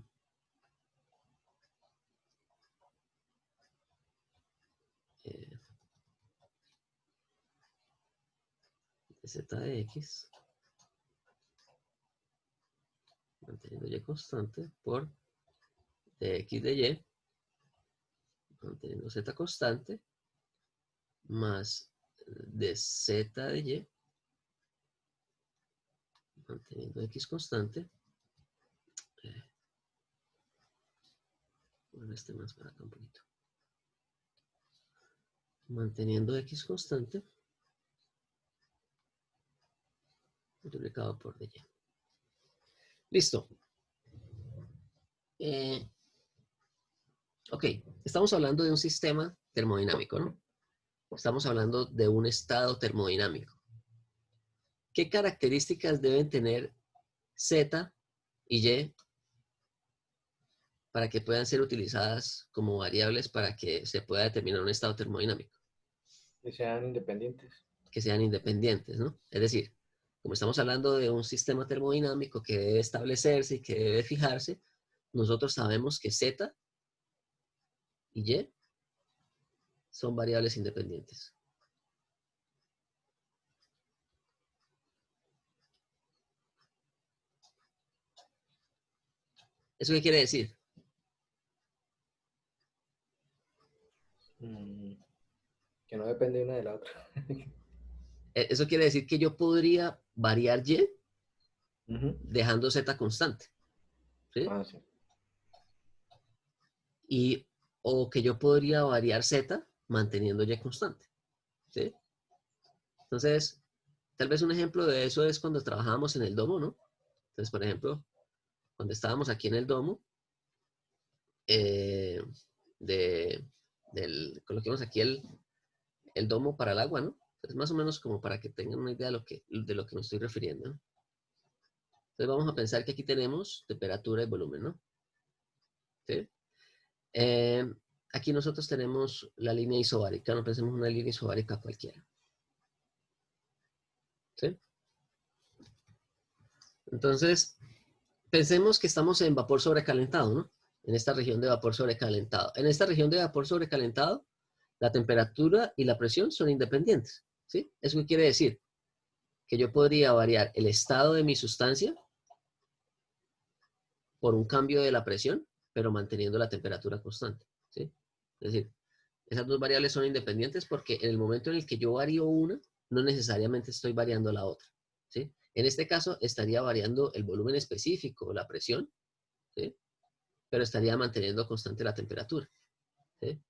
dz de x, manteniendo y constante, por dx de y, manteniendo z constante, más dz de y, manteniendo x constante. Bueno, este más para acá un poquito. Manteniendo x constante, multiplicado por dy. Listo. Ok, estamos hablando de un sistema termodinámico, ¿no? Estamos hablando de un estado termodinámico. ¿Qué características deben tener Z y Y para que puedan ser utilizadas como variables para que se pueda determinar un estado termodinámico? Que sean independientes. Que sean independientes, ¿no? Es decir, como estamos hablando de un sistema termodinámico que debe establecerse y que debe fijarse, nosotros sabemos que Z y Y son variables independientes. ¿Eso qué quiere decir? Que no depende una de la otra. Eso quiere decir que yo podría variar Y dejando Z constante. ¿Sí? Ah, sí. O que yo podría variar Z manteniendo Y constante. ¿Sí? Entonces, tal vez un ejemplo de eso es cuando trabajábamos en el domo, ¿no? Entonces, por ejemplo, cuando estábamos aquí en el domo, coloquemos aquí el domo para el agua, ¿no? Es más o menos como para que tengan una idea de lo que me estoy refiriendo, ¿no? Entonces vamos a pensar que aquí tenemos temperatura y volumen, ¿no? ¿Sí? Aquí nosotros tenemos la línea isobárica, no pensemos en una línea isobárica cualquiera. ¿Sí? Entonces, pensemos que estamos en vapor sobrecalentado, ¿no? En esta región de vapor sobrecalentado. En esta región de vapor sobrecalentado, la temperatura y la presión son independientes, ¿sí? ¿Eso qué quiere decir? Que yo podría variar el estado de mi sustancia por un cambio de la presión, pero manteniendo la temperatura constante, ¿sí? Es decir, esas dos variables son independientes porque en el momento en el que yo varío una, no necesariamente estoy variando la otra, ¿sí? En este caso, estaría variando el volumen específico, la presión, ¿sí? Pero estaría manteniendo constante la temperatura, ¿sí?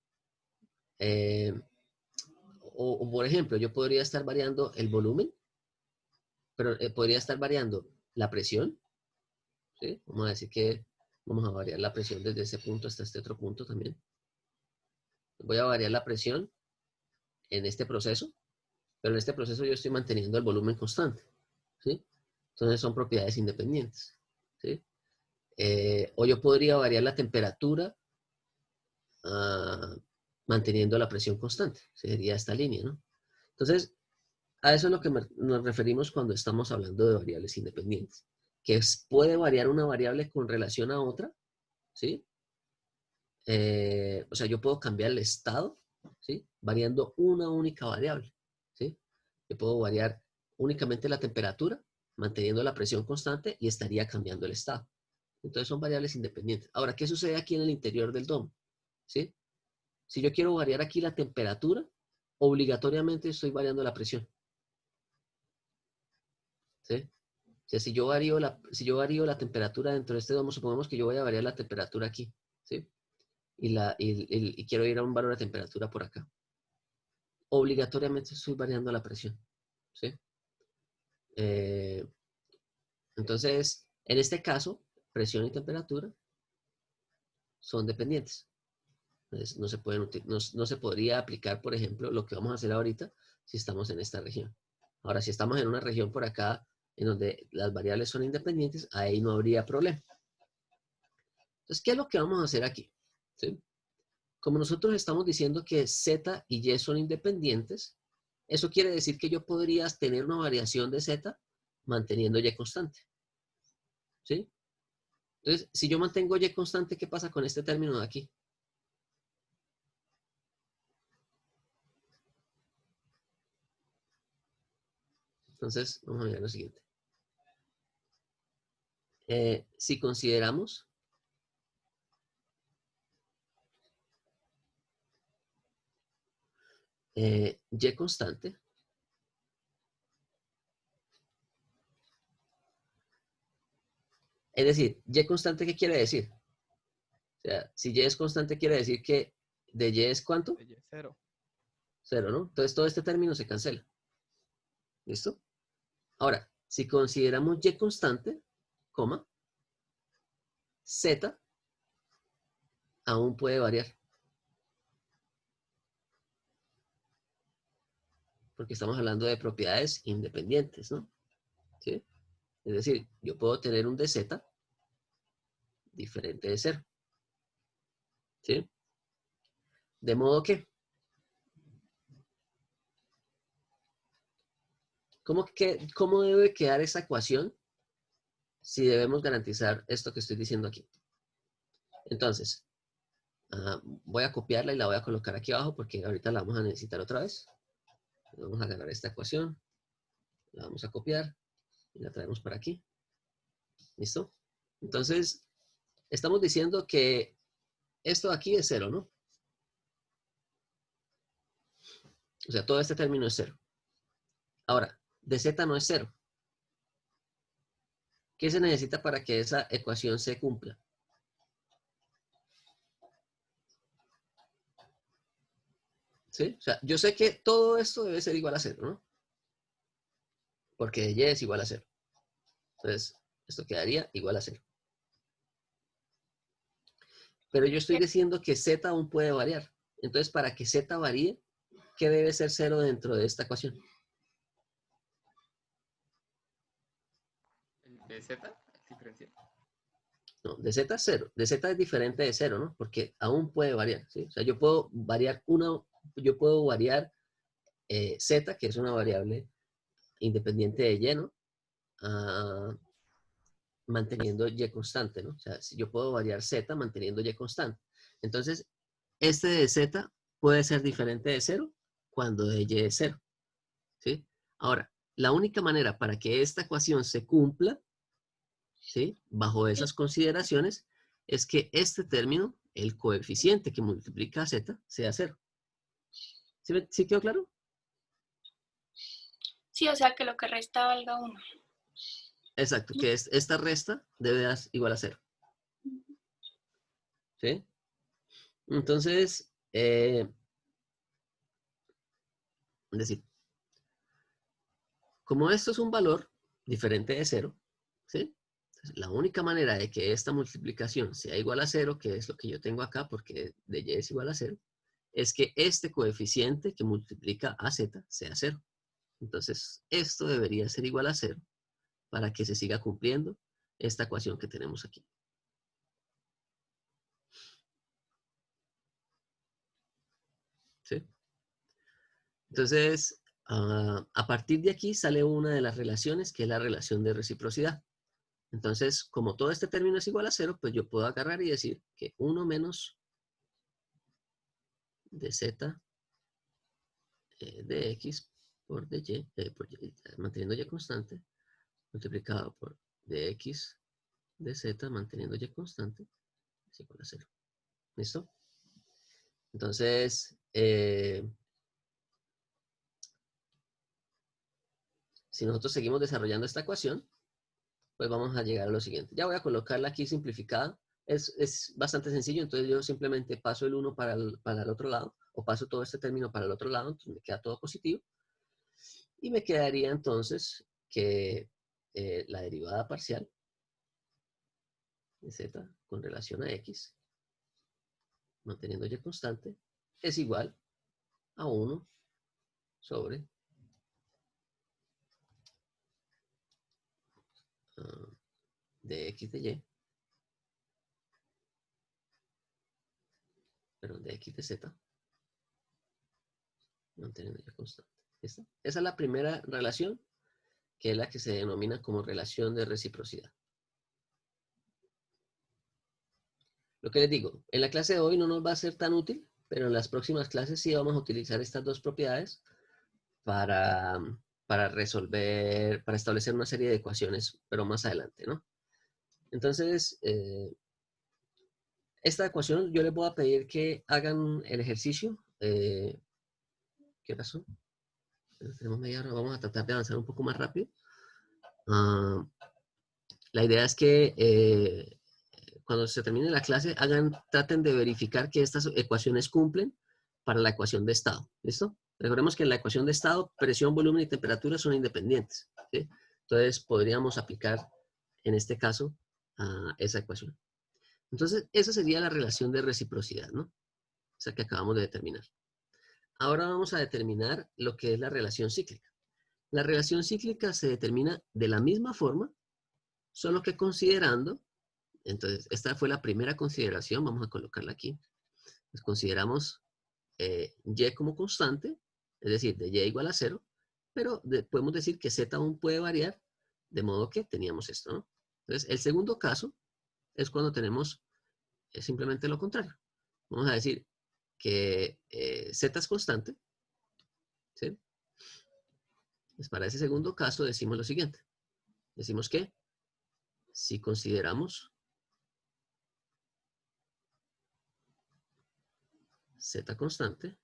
O, por ejemplo, yo podría estar variando el volumen, pero podría estar variando la presión, ¿sí? Vamos a decir que vamos a variar la presión desde ese punto hasta este otro punto también. Voy a variar la presión en este proceso, pero en este proceso yo estoy manteniendo el volumen constante, ¿sí? Entonces son propiedades independientes, ¿sí? O yo podría variar la temperatura manteniendo la presión constante, sería esta línea, ¿no? Entonces, a eso es lo que nos referimos cuando estamos hablando de variables independientes, que puede variar una variable con relación a otra, ¿sí? O sea, yo puedo cambiar el estado, ¿sí? Variando una única variable, ¿sí? Yo puedo variar únicamente la temperatura, manteniendo la presión constante y estaría cambiando el estado. Entonces son variables independientes. Ahora, ¿qué sucede aquí en el interior del domo? ¿Sí? Si yo quiero variar aquí la temperatura, obligatoriamente estoy variando la presión. ¿Sí? O sea, si yo varío la temperatura dentro de este domo, supongamos que yo voy a variar la temperatura aquí, ¿sí? y quiero ir a un valor de temperatura por acá. Obligatoriamente estoy variando la presión, ¿sí? Entonces, en este caso, presión y temperatura son dependientes. Entonces, no se podría aplicar, por ejemplo, lo que vamos a hacer ahorita si estamos en esta región. Ahora, si estamos en una región por acá en donde las variables son independientes, ahí no habría problema. Entonces, ¿qué es lo que vamos a hacer aquí? ¿Sí? Como nosotros estamos diciendo que Z y Y son independientes, eso quiere decir que yo podría tener una variación de Z manteniendo Y constante. ¿Sí? Entonces, si yo mantengo Y constante, ¿qué pasa con este término de aquí? Entonces, vamos a ver lo siguiente. Si consideramos Y constante, es decir, Y constante, ¿qué quiere decir? O sea, si Y es constante, quiere decir que de Y es ¿cuánto? De Y, 0. 0, ¿no? Entonces, todo este término se cancela. ¿Listo? Ahora, si consideramos Y constante, coma, Z aún puede variar. Porque estamos hablando de propiedades independientes, ¿no? ¿Sí? Es decir, yo puedo tener un dz diferente de 0. ¿Sí? De modo que, ¿cómo debe quedar esa ecuación si debemos garantizar esto que estoy diciendo aquí? Entonces, voy a copiarla y la voy a colocar aquí abajo porque ahorita la vamos a necesitar otra vez. Vamos a agarrar esta ecuación, la vamos a copiar y la traemos para aquí. ¿Listo? Entonces, estamos diciendo que esto de aquí es 0, ¿no? O sea, todo este término es 0. Ahora, dz no es 0. ¿Qué se necesita para que esa ecuación se cumpla? ¿Sí? O sea, yo sé que todo esto debe ser igual a 0, ¿no? Porque y es igual a 0. Entonces, esto quedaría igual a 0. Pero yo estoy diciendo que z aún puede variar. Entonces, para que z varíe, ¿qué debe ser 0 dentro de esta ecuación? El de Z, el diferencial. No, de z es 0. De z es diferente de 0, ¿no? Porque aún puede variar, ¿sí? O sea, yo puedo variar z, que es una variable independiente de y, ¿no? Manteniendo y constante, ¿no? O sea, si yo puedo variar z manteniendo y constante. Entonces, este de z puede ser diferente de 0 cuando de y es 0, ¿sí? Ahora, la única manera para que esta ecuación se cumpla, ¿sí? Bajo esas consideraciones, es que este término, el coeficiente que multiplica a z, sea 0. ¿Sí quedó claro? Sí, o sea que lo que resta valga 1. Exacto, que esta resta debe dar igual a 0. ¿Sí? Entonces, es decir, como esto es un valor diferente de 0, ¿sí? Entonces, la única manera de que esta multiplicación sea igual a 0, que es lo que yo tengo acá, porque de y es igual a 0, es que este coeficiente que multiplica a z sea 0. Entonces, esto debería ser igual a 0 para que se siga cumpliendo esta ecuación que tenemos aquí. ¿Sí? Entonces, a partir de aquí sale una de las relaciones, que es la relación de reciprocidad. Entonces, como todo este término es igual a 0, pues yo puedo agarrar y decir que 1 menos de z de x por de y, manteniendo y constante, multiplicado por de x de z manteniendo y constante, es igual a 0. ¿Listo? Entonces, si nosotros seguimos desarrollando esta ecuación, pues vamos a llegar a lo siguiente. Ya voy a colocarla aquí simplificada es bastante sencillo, entonces yo simplemente paso el 1 para el otro lado, o paso todo este término para el otro lado, entonces me queda todo positivo. Y me quedaría entonces que la derivada parcial de z con relación a x, manteniendo y constante, es igual a 1 sobre de x de y, perdón, de x de z, manteniendo y constante. ¿Listo? Esa es la primera relación, que es la que se denomina como relación de reciprocidad. Lo que les digo, en la clase de hoy no nos va a ser tan útil, pero en las próximas clases sí vamos a utilizar estas dos propiedades para resolver, para establecer una serie de ecuaciones, pero más adelante, ¿no? Entonces, esta ecuación yo les voy a pedir que hagan el ejercicio. ¿Qué pasó? Tenemos media hora, vamos a tratar de avanzar un poco más rápido. La idea es que cuando se termine la clase, traten de verificar que estas ecuaciones cumplen para la ecuación de estado. ¿Listo? Recordemos que en la ecuación de estado, presión, volumen y temperatura son independientes. ¿Sí? Entonces, podríamos aplicar, en este caso, esa ecuación. Entonces, esa sería la relación de reciprocidad, ¿no? Esa que acabamos de determinar. Ahora vamos a determinar lo que es la relación cíclica. La relación cíclica se determina de la misma forma, solo que considerando, entonces, esta fue la primera consideración, vamos a colocarla aquí. Pues consideramos y como constante, es decir, de y igual a 0, pero podemos decir que z aún puede variar, de modo que teníamos esto, ¿no? Entonces, el segundo caso es cuando tenemos simplemente lo contrario. Vamos a decir que z es constante, ¿sí? Pues para ese segundo caso decimos lo siguiente. Decimos que si consideramos z constante,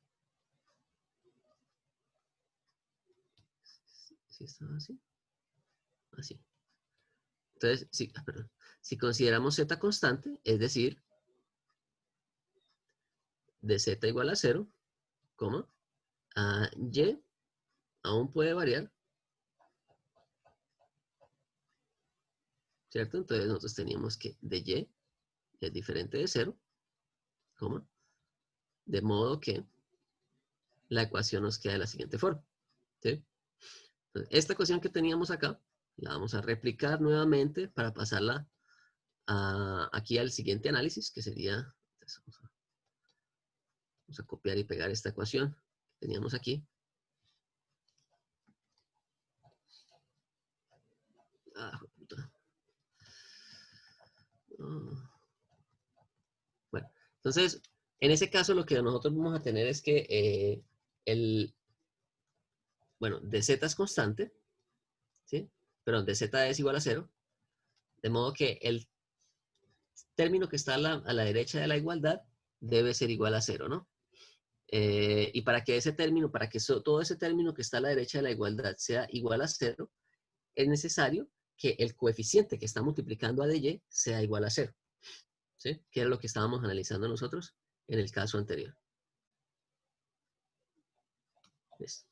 ¿sí estaba así? Así. Entonces, si consideramos z constante, es decir, de z igual a 0, y aún puede variar, ¿cierto? Entonces nosotros teníamos que de y es diferente de 0, de modo que la ecuación nos queda de la siguiente forma, ¿sí? Entonces, esta ecuación que teníamos acá, la vamos a replicar nuevamente para pasarla aquí al siguiente análisis, que sería, vamos a copiar y pegar esta ecuación que teníamos aquí. Bueno, entonces, en ese caso lo que nosotros vamos a tener es que de z es constante, ¿sí? Perdón, de z es igual a 0, de modo que el término que está a la derecha de la igualdad debe ser igual a 0, ¿no? Y para que todo ese término que está a la derecha de la igualdad sea igual a 0, es necesario que el coeficiente que está multiplicando a dy sea igual a 0, ¿sí? Que era lo que estábamos analizando nosotros en el caso anterior. ¿Listo?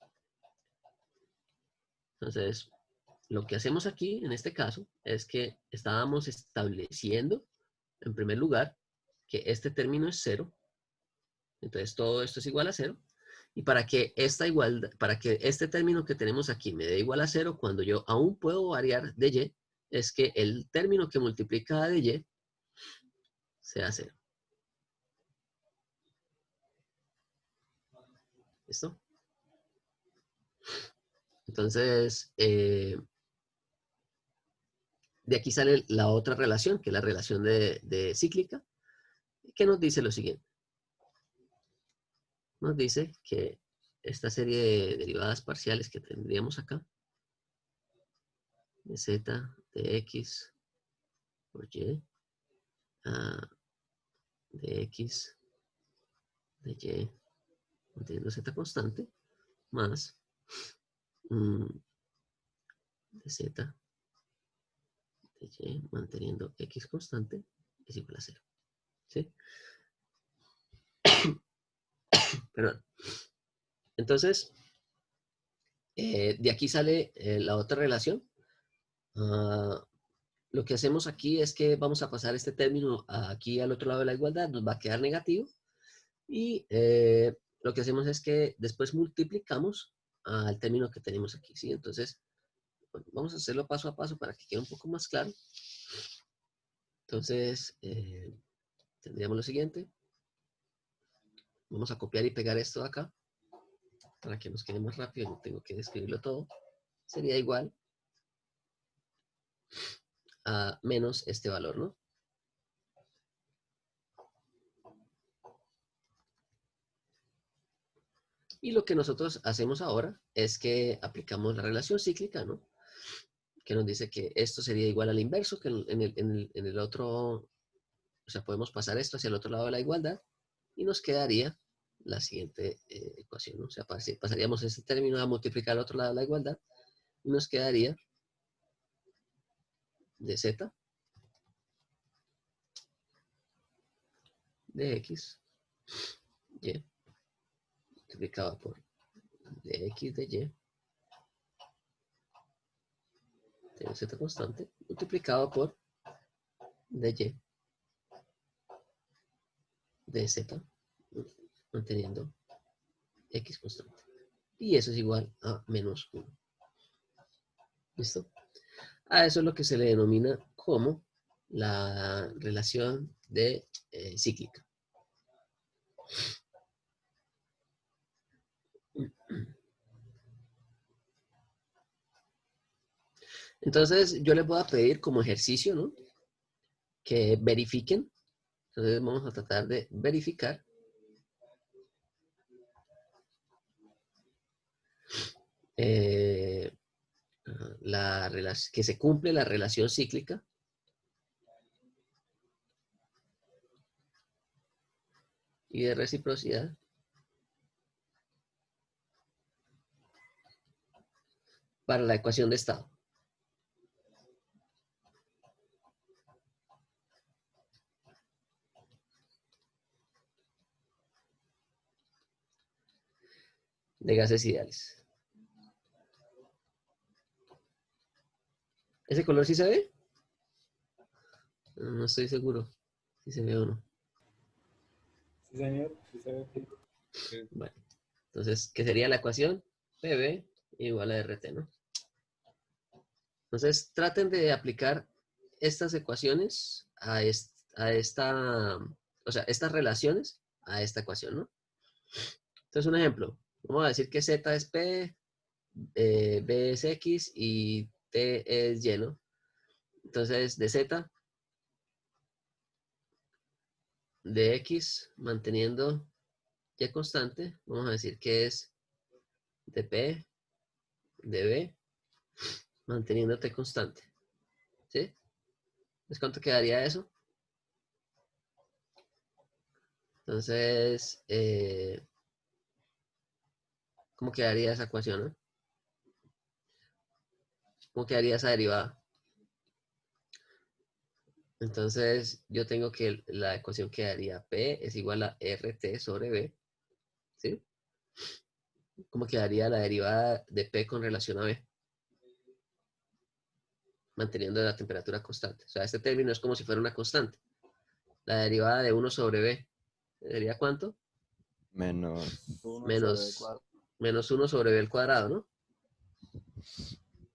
Entonces, lo que hacemos aquí, en este caso, es que estábamos estableciendo, en primer lugar, que este término es 0. Entonces, todo esto es igual a 0. Y para que este término que tenemos aquí me dé igual a 0, cuando yo aún puedo variar de y, es que el término que multiplica a de y sea 0. ¿Listo? Entonces, de aquí sale la otra relación, que es la relación de cíclica, que nos dice lo siguiente. Nos dice que esta serie de derivadas parciales que tendríamos acá, de z, de x por y, de x, de y, manteniendo z constante, más de z, de y, manteniendo x constante, es igual a 0. ¿Sí? Perdón. Entonces, de aquí sale la otra relación. Lo que hacemos aquí es que vamos a pasar este término aquí al otro lado de la igualdad, nos va a quedar negativo. Y lo que hacemos es que después multiplicamos al término que tenemos aquí, ¿sí? Entonces, bueno, vamos a hacerlo paso a paso para que quede un poco más claro. Entonces, tendríamos lo siguiente. Vamos a copiar y pegar esto de acá para que nos quede más rápido. No tengo que escribirlo todo. Sería igual a menos este valor, ¿no? Y lo que nosotros hacemos ahora es que aplicamos la relación cíclica, ¿no? Que nos dice que esto sería igual al inverso, que en el otro, o sea, podemos pasar esto hacia el otro lado de la igualdad y nos quedaría la siguiente ecuación, ¿no? O sea, pasaríamos este término a multiplicar al otro lado de la igualdad y nos quedaría de z de x, y, multiplicado por de x de y, tengo z constante, multiplicado por de y, de z, manteniendo x constante. Y eso es igual a menos 1. ¿Listo? A eso es lo que se le denomina como la relación de cíclica. Entonces, yo les voy a pedir como ejercicio, ¿no? Que verifiquen. Entonces, vamos a tratar de verificar que se cumple la relación cíclica y de reciprocidad para la ecuación de estado. De gases ideales. ¿Ese color sí se ve? No estoy seguro si se ve o no. Sí, señor. Sí, se ve. Bueno, entonces, ¿qué sería la ecuación? PV igual a RT, ¿no? Entonces, traten de aplicar estas ecuaciones a esta, o sea, estas relaciones a esta ecuación, ¿no? Entonces, un ejemplo. Vamos a decir que Z es P, B es X y T es Y, ¿no? Entonces, de Z, de X, manteniendo Y constante, vamos a decir que es de P, de B, manteniendo T constante. ¿Sí? ¿Es cuánto quedaría eso? Entonces, ¿cómo quedaría esa ecuación, no? ¿Cómo quedaría esa derivada? Entonces, yo tengo que la ecuación quedaría P es igual a RT sobre B. ¿Sí? ¿Cómo quedaría la derivada de P con relación a B? Manteniendo la temperatura constante. O sea, este término es como si fuera una constante. La derivada de 1 sobre B. ¿Sería cuánto? Menos 1 Menos 1 sobre B al cuadrado, ¿no?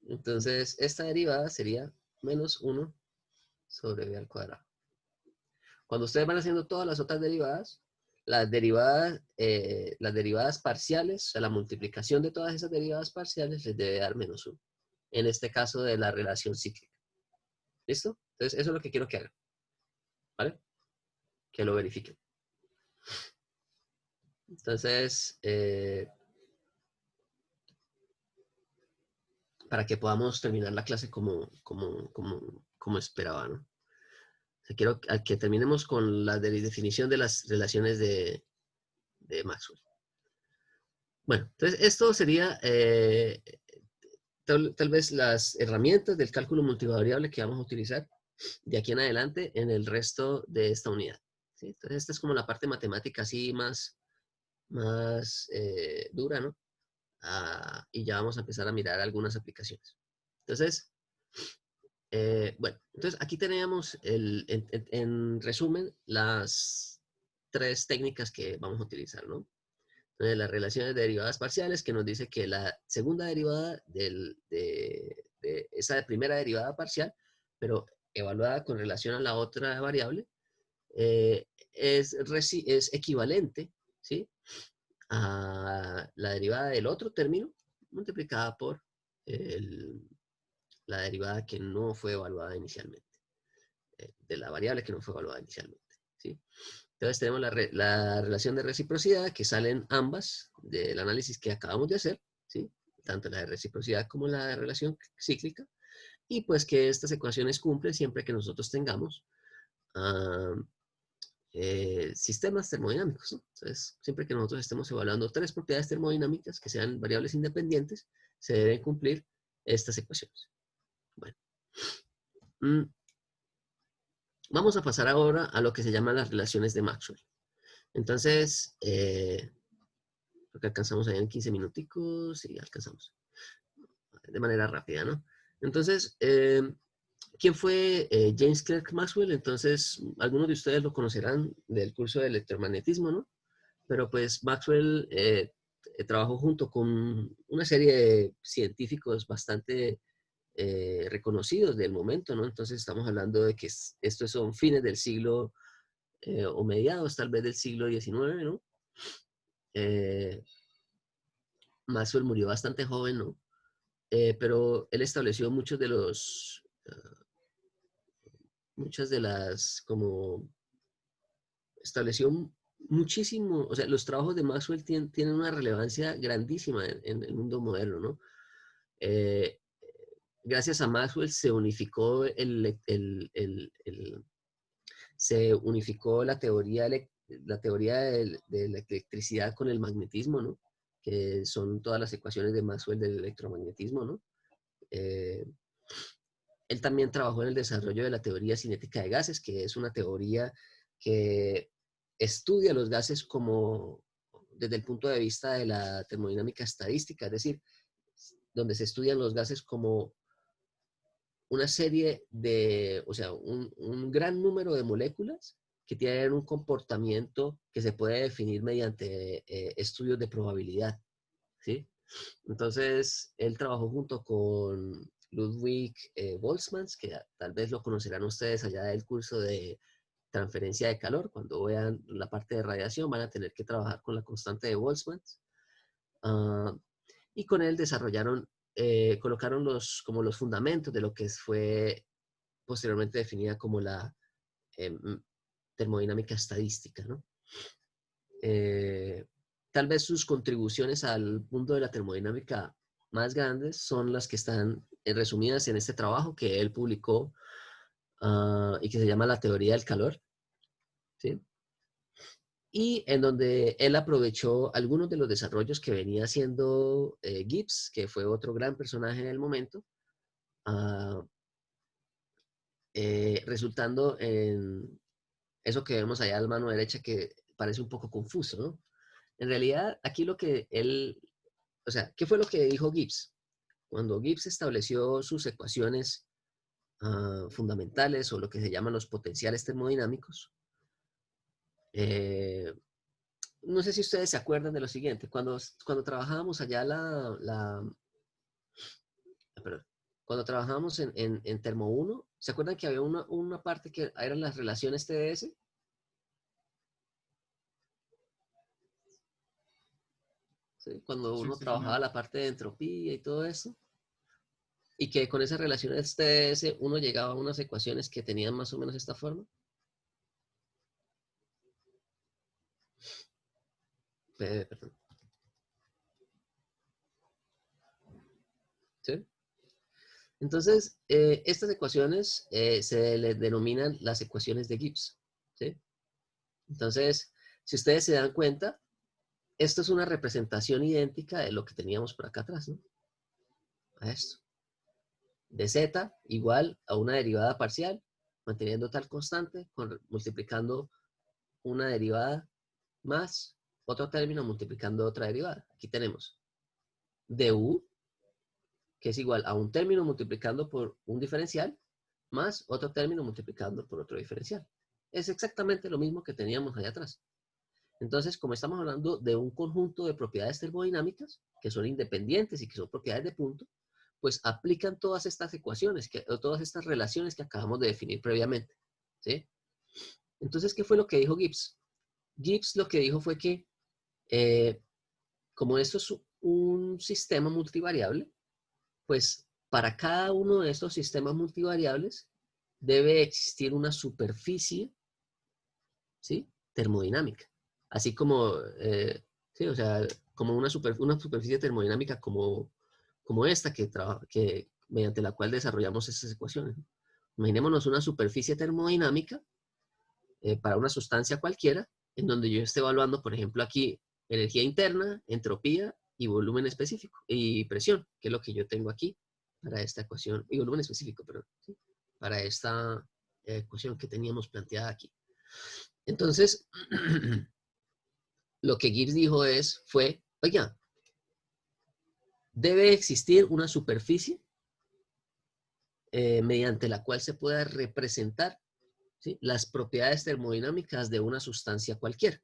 Entonces, esta derivada sería menos 1 sobre B al cuadrado. Cuando ustedes van haciendo todas las otras derivadas, las derivadas parciales, o sea, la multiplicación de todas esas derivadas parciales les debe dar menos 1. En este caso de la relación cíclica. ¿Listo? Entonces, eso es lo que quiero que hagan. ¿Vale? Que lo verifiquen. Entonces, para que podamos terminar la clase como esperaba, ¿no? O sea, quiero que terminemos con la definición de las relaciones de Maxwell. Bueno, entonces esto sería tal vez las herramientas del cálculo multivariable que vamos a utilizar de aquí en adelante en el resto de esta unidad. ¿Sí? Entonces, esta es como la parte matemática así más dura, ¿no? Y ya vamos a empezar a mirar algunas aplicaciones. Entonces, bueno, entonces aquí teníamos en resumen las tres técnicas que vamos a utilizar, ¿no? Entonces, las relaciones de derivadas parciales, que nos dice que la segunda derivada de esa primera derivada parcial, pero evaluada con relación a la otra variable, es equivalente, ¿sí?, a la derivada del otro término multiplicada por la derivada que no fue evaluada inicialmente, de la variable que no fue evaluada inicialmente, ¿sí? Entonces tenemos la relación de reciprocidad, que salen ambas del análisis que acabamos de hacer, ¿sí? Tanto la de reciprocidad como la de relación cíclica, y pues que estas ecuaciones cumplen siempre que nosotros tengamos sistemas termodinámicos, ¿no? Entonces, siempre que nosotros estemos evaluando tres propiedades termodinámicas que sean variables independientes, se deben cumplir estas ecuaciones. Bueno. Vamos a pasar ahora a lo que se llaman las relaciones de Maxwell. Entonces, creo que alcanzamos allá en 15 minuticos y alcanzamos de manera rápida, ¿no? Entonces, ¿quién fue James Clerk Maxwell? Entonces, algunos de ustedes lo conocerán del curso de electromagnetismo, ¿no? Pero pues Maxwell trabajó junto con una serie de científicos bastante reconocidos del momento, ¿no? Entonces estamos hablando de que estos son fines del siglo o mediados tal vez del siglo XIX, ¿no? Maxwell murió bastante joven, ¿no? Pero él estableció muchas de las, como, estableció muchísimo, o sea, los trabajos de Maxwell tienen una relevancia grandísima en el mundo moderno, ¿no? Gracias a Maxwell se unificó se unificó la teoría de la electricidad con el magnetismo, ¿no? Que son todas las ecuaciones de Maxwell del electromagnetismo, ¿no? Él también trabajó en el desarrollo de la teoría cinética de gases, que es una teoría que estudia los gases como desde el punto de vista de la termodinámica estadística, es decir, donde se estudian los gases como una serie de, o sea, un gran número de moléculas que tienen un comportamiento que se puede definir mediante estudios de probabilidad, ¿sí? Entonces, él trabajó junto con Ludwig Boltzmann, que tal vez lo conocerán ustedes allá del curso de transferencia de calor. Cuando vean la parte de radiación van a tener que trabajar con la constante de Boltzmann. Y con él desarrollaron, colocaron como los fundamentos de lo que fue posteriormente definida como la termodinámica estadística, ¿no? Tal vez sus contribuciones al mundo de la termodinámica más grandes son las que están resumidas en este trabajo que él publicó y que se llama La teoría del calor, ¿sí? Y en donde él aprovechó algunos de los desarrollos que venía haciendo Gibbs, que fue otro gran personaje en el momento, resultando en eso que vemos allá a la mano derecha que parece un poco confuso, ¿no? En realidad, aquí lo que él, o sea, ¿qué fue lo que dijo Gibbs? Cuando Gibbs estableció sus ecuaciones fundamentales o lo que se llaman los potenciales termodinámicos, no sé si ustedes se acuerdan de lo siguiente. Cuando trabajábamos allá perdón, cuando trabajábamos en Termo 1, ¿se acuerdan que había una parte que eran las relaciones TDS? ¿Sí? Cuando uno trabajaba la parte de entropía y todo eso. Y que con esas relaciones TDS uno llegaba a unas ecuaciones que tenían más o menos esta forma. Perdón. ¿Sí? Entonces, estas ecuaciones se les denominan las ecuaciones de Gibbs, ¿sí? Entonces, si ustedes se dan cuenta, esto es una representación idéntica de lo que teníamos por acá atrás, ¿no? A esto. De z igual a una derivada parcial manteniendo tal constante, multiplicando una derivada más otro término multiplicando otra derivada. Aquí tenemos du, que es igual a un término multiplicando por un diferencial, más otro término multiplicando por otro diferencial. Es exactamente lo mismo que teníamos allá atrás. Entonces, como estamos hablando de un conjunto de propiedades termodinámicas, que son independientes y que son propiedades de punto, pues aplican todas estas ecuaciones, todas estas relaciones que acabamos de definir previamente, ¿sí? Entonces, ¿qué fue lo que dijo Gibbs? Gibbs lo que dijo fue que, como esto es un sistema multivariable, pues para cada uno de estos sistemas multivariables debe existir una superficie, ¿sí?, termodinámica. Así como, sí, o sea, como una superficie termodinámica como esta que mediante la cual desarrollamos esas ecuaciones. Imaginémonos una superficie termodinámica para una sustancia cualquiera, en donde yo esté evaluando, por ejemplo, aquí energía interna, entropía y volumen específico, y presión, que es lo que yo tengo aquí para esta ecuación, y volumen específico, perdón, ¿sí?, para esta ecuación que teníamos planteada aquí. Entonces, lo que Gibbs dijo fue, oiga, debe existir una superficie mediante la cual se pueda representar, ¿sí?, las propiedades termodinámicas de una sustancia cualquiera.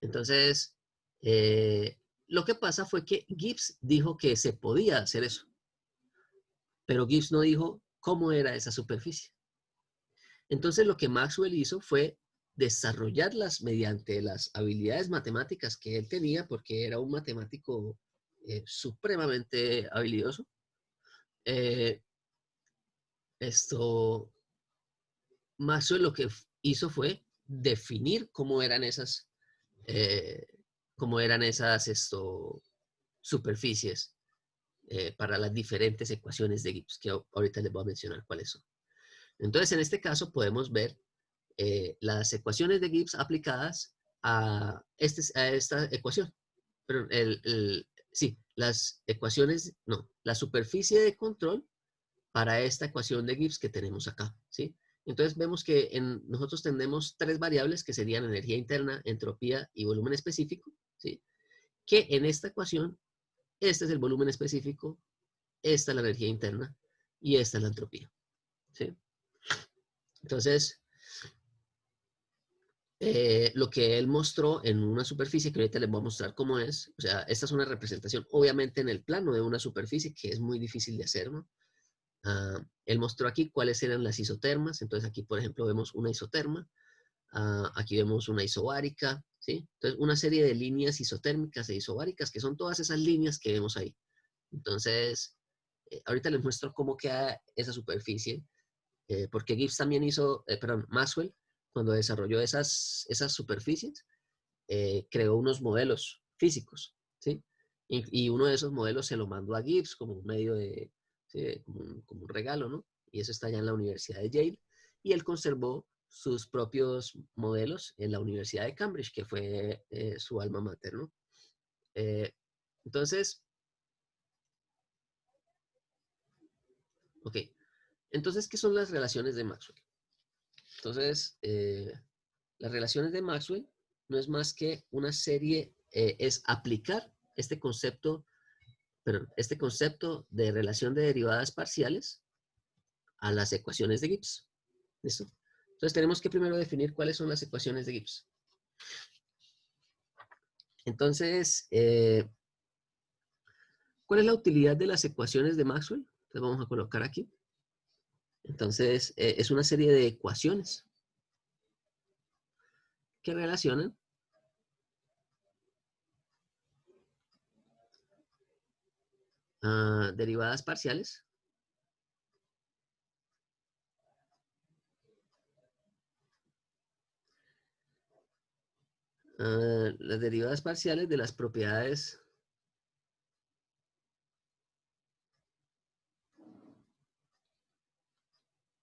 Entonces, lo que pasa fue que Gibbs dijo que se podía hacer eso, pero Gibbs no dijo cómo era esa superficie. Entonces, lo que Maxwell hizo fue desarrollarlas mediante las habilidades matemáticas que él tenía, porque era un matemático supremamente habilidoso. Maxwell lo que hizo fue definir cómo eran esas superficies para las diferentes ecuaciones de Gibbs, que ahorita les voy a mencionar cuáles son. Entonces, en este caso podemos ver las ecuaciones de Gibbs aplicadas a esta ecuación. Pero sí, la superficie de control para esta ecuación de Gibbs que tenemos acá, ¿sí? Entonces vemos que nosotros tenemos tres variables que serían energía interna, entropía y volumen específico, ¿sí? Que en esta ecuación, este es el volumen específico, esta es la energía interna y esta es la entropía, ¿sí? Entonces, lo que él mostró en una superficie, que ahorita les voy a mostrar cómo es, o sea, esta es una representación, obviamente en el plano de una superficie, que es muy difícil de hacer, ¿no? Él mostró aquí cuáles eran las isotermas. Entonces aquí, por ejemplo, vemos una isoterma. Aquí vemos una isobárica, ¿sí? Entonces, una serie de líneas isotérmicas e isobáricas, que son todas esas líneas que vemos ahí. Entonces, ahorita les muestro cómo queda esa superficie, porque Gibbs también Maxwell, cuando desarrolló esas superficies, creó unos modelos físicos, ¿sí? Y uno de esos modelos se lo mandó a Gibbs como un medio de, ¿sí?, como un regalo, ¿no? Y eso está allá en la Universidad de Yale. Y él conservó sus propios modelos en la Universidad de Cambridge, que fue su alma mater, ¿no? Entonces, ok. Entonces, ¿qué son las relaciones de Maxwell? Entonces, las relaciones de Maxwell no es más que una serie, es aplicar este concepto de relación de derivadas parciales a las ecuaciones de Gibbs. ¿Listo? Entonces tenemos que primero definir cuáles son las ecuaciones de Gibbs. Entonces, ¿cuál es la utilidad de las ecuaciones de Maxwell? Entonces vamos a colocar aquí. Entonces, es una serie de ecuaciones que relacionan derivadas parciales las derivadas parciales de las propiedades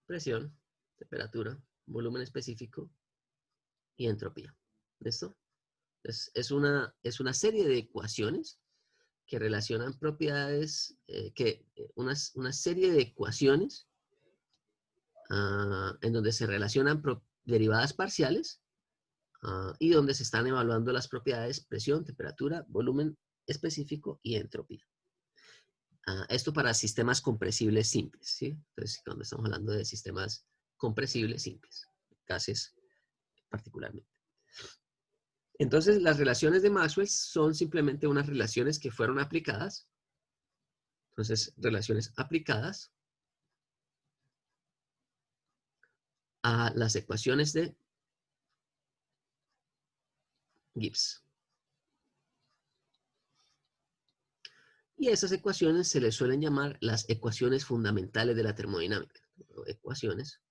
presión, temperatura, volumen específico y entropía. ¿Listo? Es una serie de ecuaciones que relacionan propiedades, una serie de ecuaciones en donde se relacionan derivadas parciales y donde se están evaluando las propiedades presión, temperatura, volumen específico y entropía. Esto para sistemas compresibles simples, ¿sí? Entonces, cuando estamos hablando de sistemas compresibles simples, gases particularmente. Entonces, las relaciones de Maxwell son simplemente unas relaciones que fueron aplicadas. Entonces, relaciones aplicadas a las ecuaciones de Gibbs. Y esas ecuaciones se les suelen llamar las ecuaciones fundamentales de la termodinámica. Ecuaciones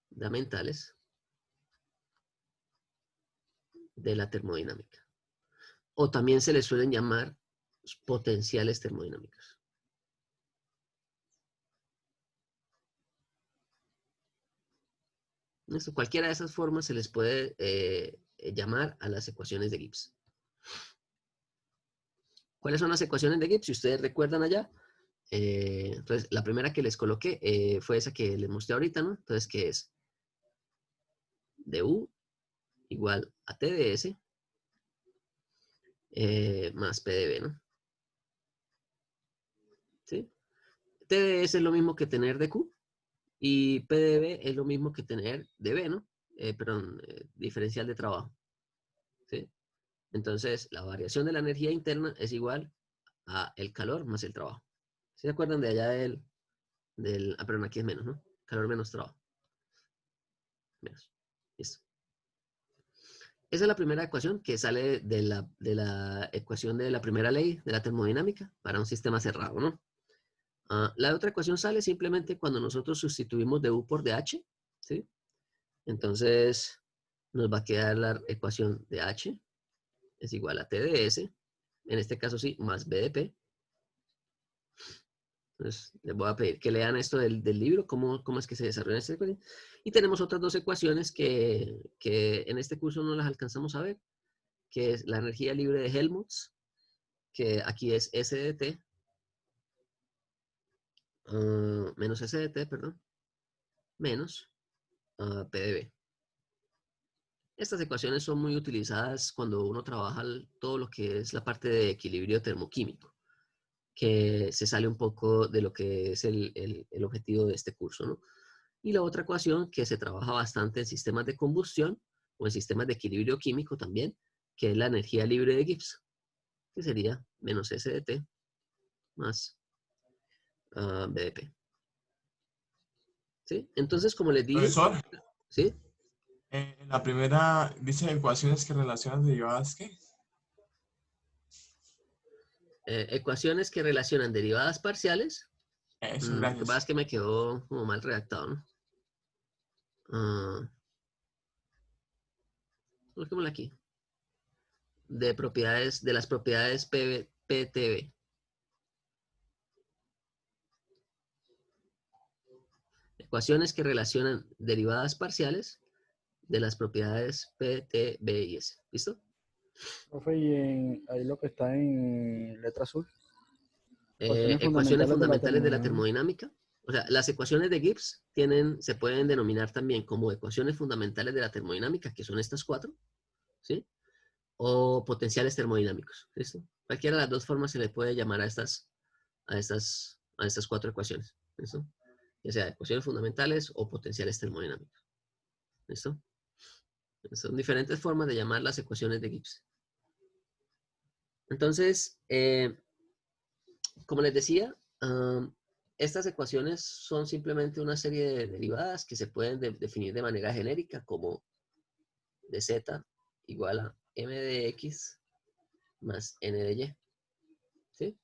fundamentales de la termodinámica. O también se les suelen llamar potenciales termodinámicos. Cualquiera de esas formas se les puede llamar a las ecuaciones de Gibbs. ¿Cuáles son las ecuaciones de Gibbs? Si ustedes recuerdan allá, entonces la primera que les coloqué fue esa que les mostré ahorita, ¿no? Entonces, ¿qué es? Du igual a TdS más PdV, ¿no? ¿Sí? TdS es lo mismo que tener dQ y PdV es lo mismo que tener dV, ¿no? Diferencial de trabajo. ¿Sí? Entonces, la variación de la energía interna es igual a el calor más el trabajo. ¿Sí se acuerdan de allá perdón, aquí es menos, ¿no? Calor menos trabajo. Menos. Listo. Esa es la primera ecuación que sale de la ecuación de la primera ley de la termodinámica para un sistema cerrado, ¿no? La otra ecuación sale simplemente cuando nosotros sustituimos du por dh, ¿sí? Entonces, nos va a quedar la ecuación de h es igual a TdS, en este caso sí, más BDP. Entonces, les voy a pedir que lean esto del libro, cómo es que se desarrolla esta ecuación. Y tenemos otras dos ecuaciones que en este curso no las alcanzamos a ver, que es la energía libre de Helmholtz, que aquí es SDT, menos SDT, perdón, menos PdV. Estas ecuaciones son muy utilizadas cuando uno trabaja todo lo que es la parte de equilibrio termoquímico, que se sale un poco de lo que es el objetivo de este curso, ¿no? Y la otra ecuación que se trabaja bastante en sistemas de combustión o en sistemas de equilibrio químico también, que es la energía libre de Gibbs, que sería menos SDT más BDP. ¿Sí? Entonces, como les dije... Profesor, ¿Sí? en la primera dice ecuaciones que relacionan derivadas, ¿qué? Ecuaciones que relacionan derivadas parciales. Eso, Lo que pasa gracias. es que me quedó como mal redactado, ¿no? Coloquémosla aquí. De las propiedades PTB. Ecuaciones que relacionan derivadas parciales de las propiedades PTB y S. ¿Listo? Profe, y ahí lo que está en letra azul. Ecuaciones fundamentales de la termodinámica. termodinámica. O sea, las ecuaciones de Gibbs se pueden denominar también como ecuaciones fundamentales de la termodinámica, que son estas cuatro, ¿sí? O potenciales termodinámicos, ¿listo? Cualquiera de las dos formas se le puede llamar a estas cuatro ecuaciones, ¿listo? Ya sea ecuaciones fundamentales o potenciales termodinámicos, ¿listo? Son diferentes formas de llamar las ecuaciones de Gibbs. Entonces, como les decía, estas ecuaciones son simplemente una serie de derivadas que se pueden definir de manera genérica como dz igual a m de x más n de y. ¿Sí?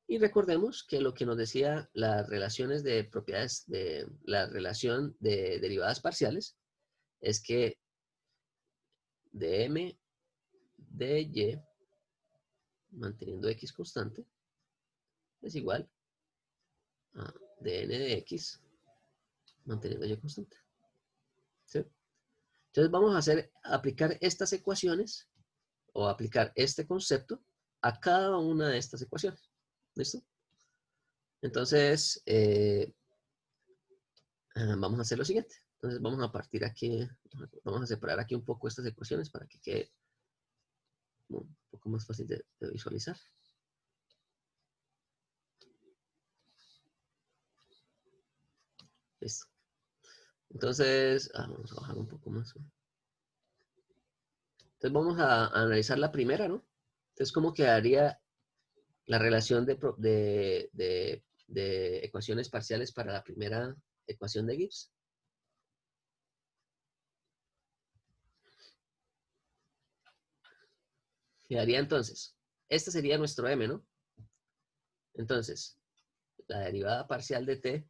Y recordemos que lo que nos decía las relaciones de propiedades de la relación de derivadas parciales es que dm de y manteniendo x constante es igual a dn de x manteniendo y constante. ¿Sí? Entonces vamos a aplicar estas ecuaciones o aplicar este concepto a cada una de estas ecuaciones. ¿Listo? Entonces, vamos a hacer lo siguiente. Entonces, vamos a partir aquí, vamos a separar aquí un poco estas ecuaciones para que quede un poco más fácil de visualizar. Listo. Entonces, vamos a bajar un poco más. Entonces, vamos a analizar la primera, ¿no? Entonces, ¿cómo quedaría la relación de ecuaciones parciales para la primera ecuación de Gibbs? Quedaría entonces, este sería nuestro m, ¿no? Entonces, la derivada parcial de t,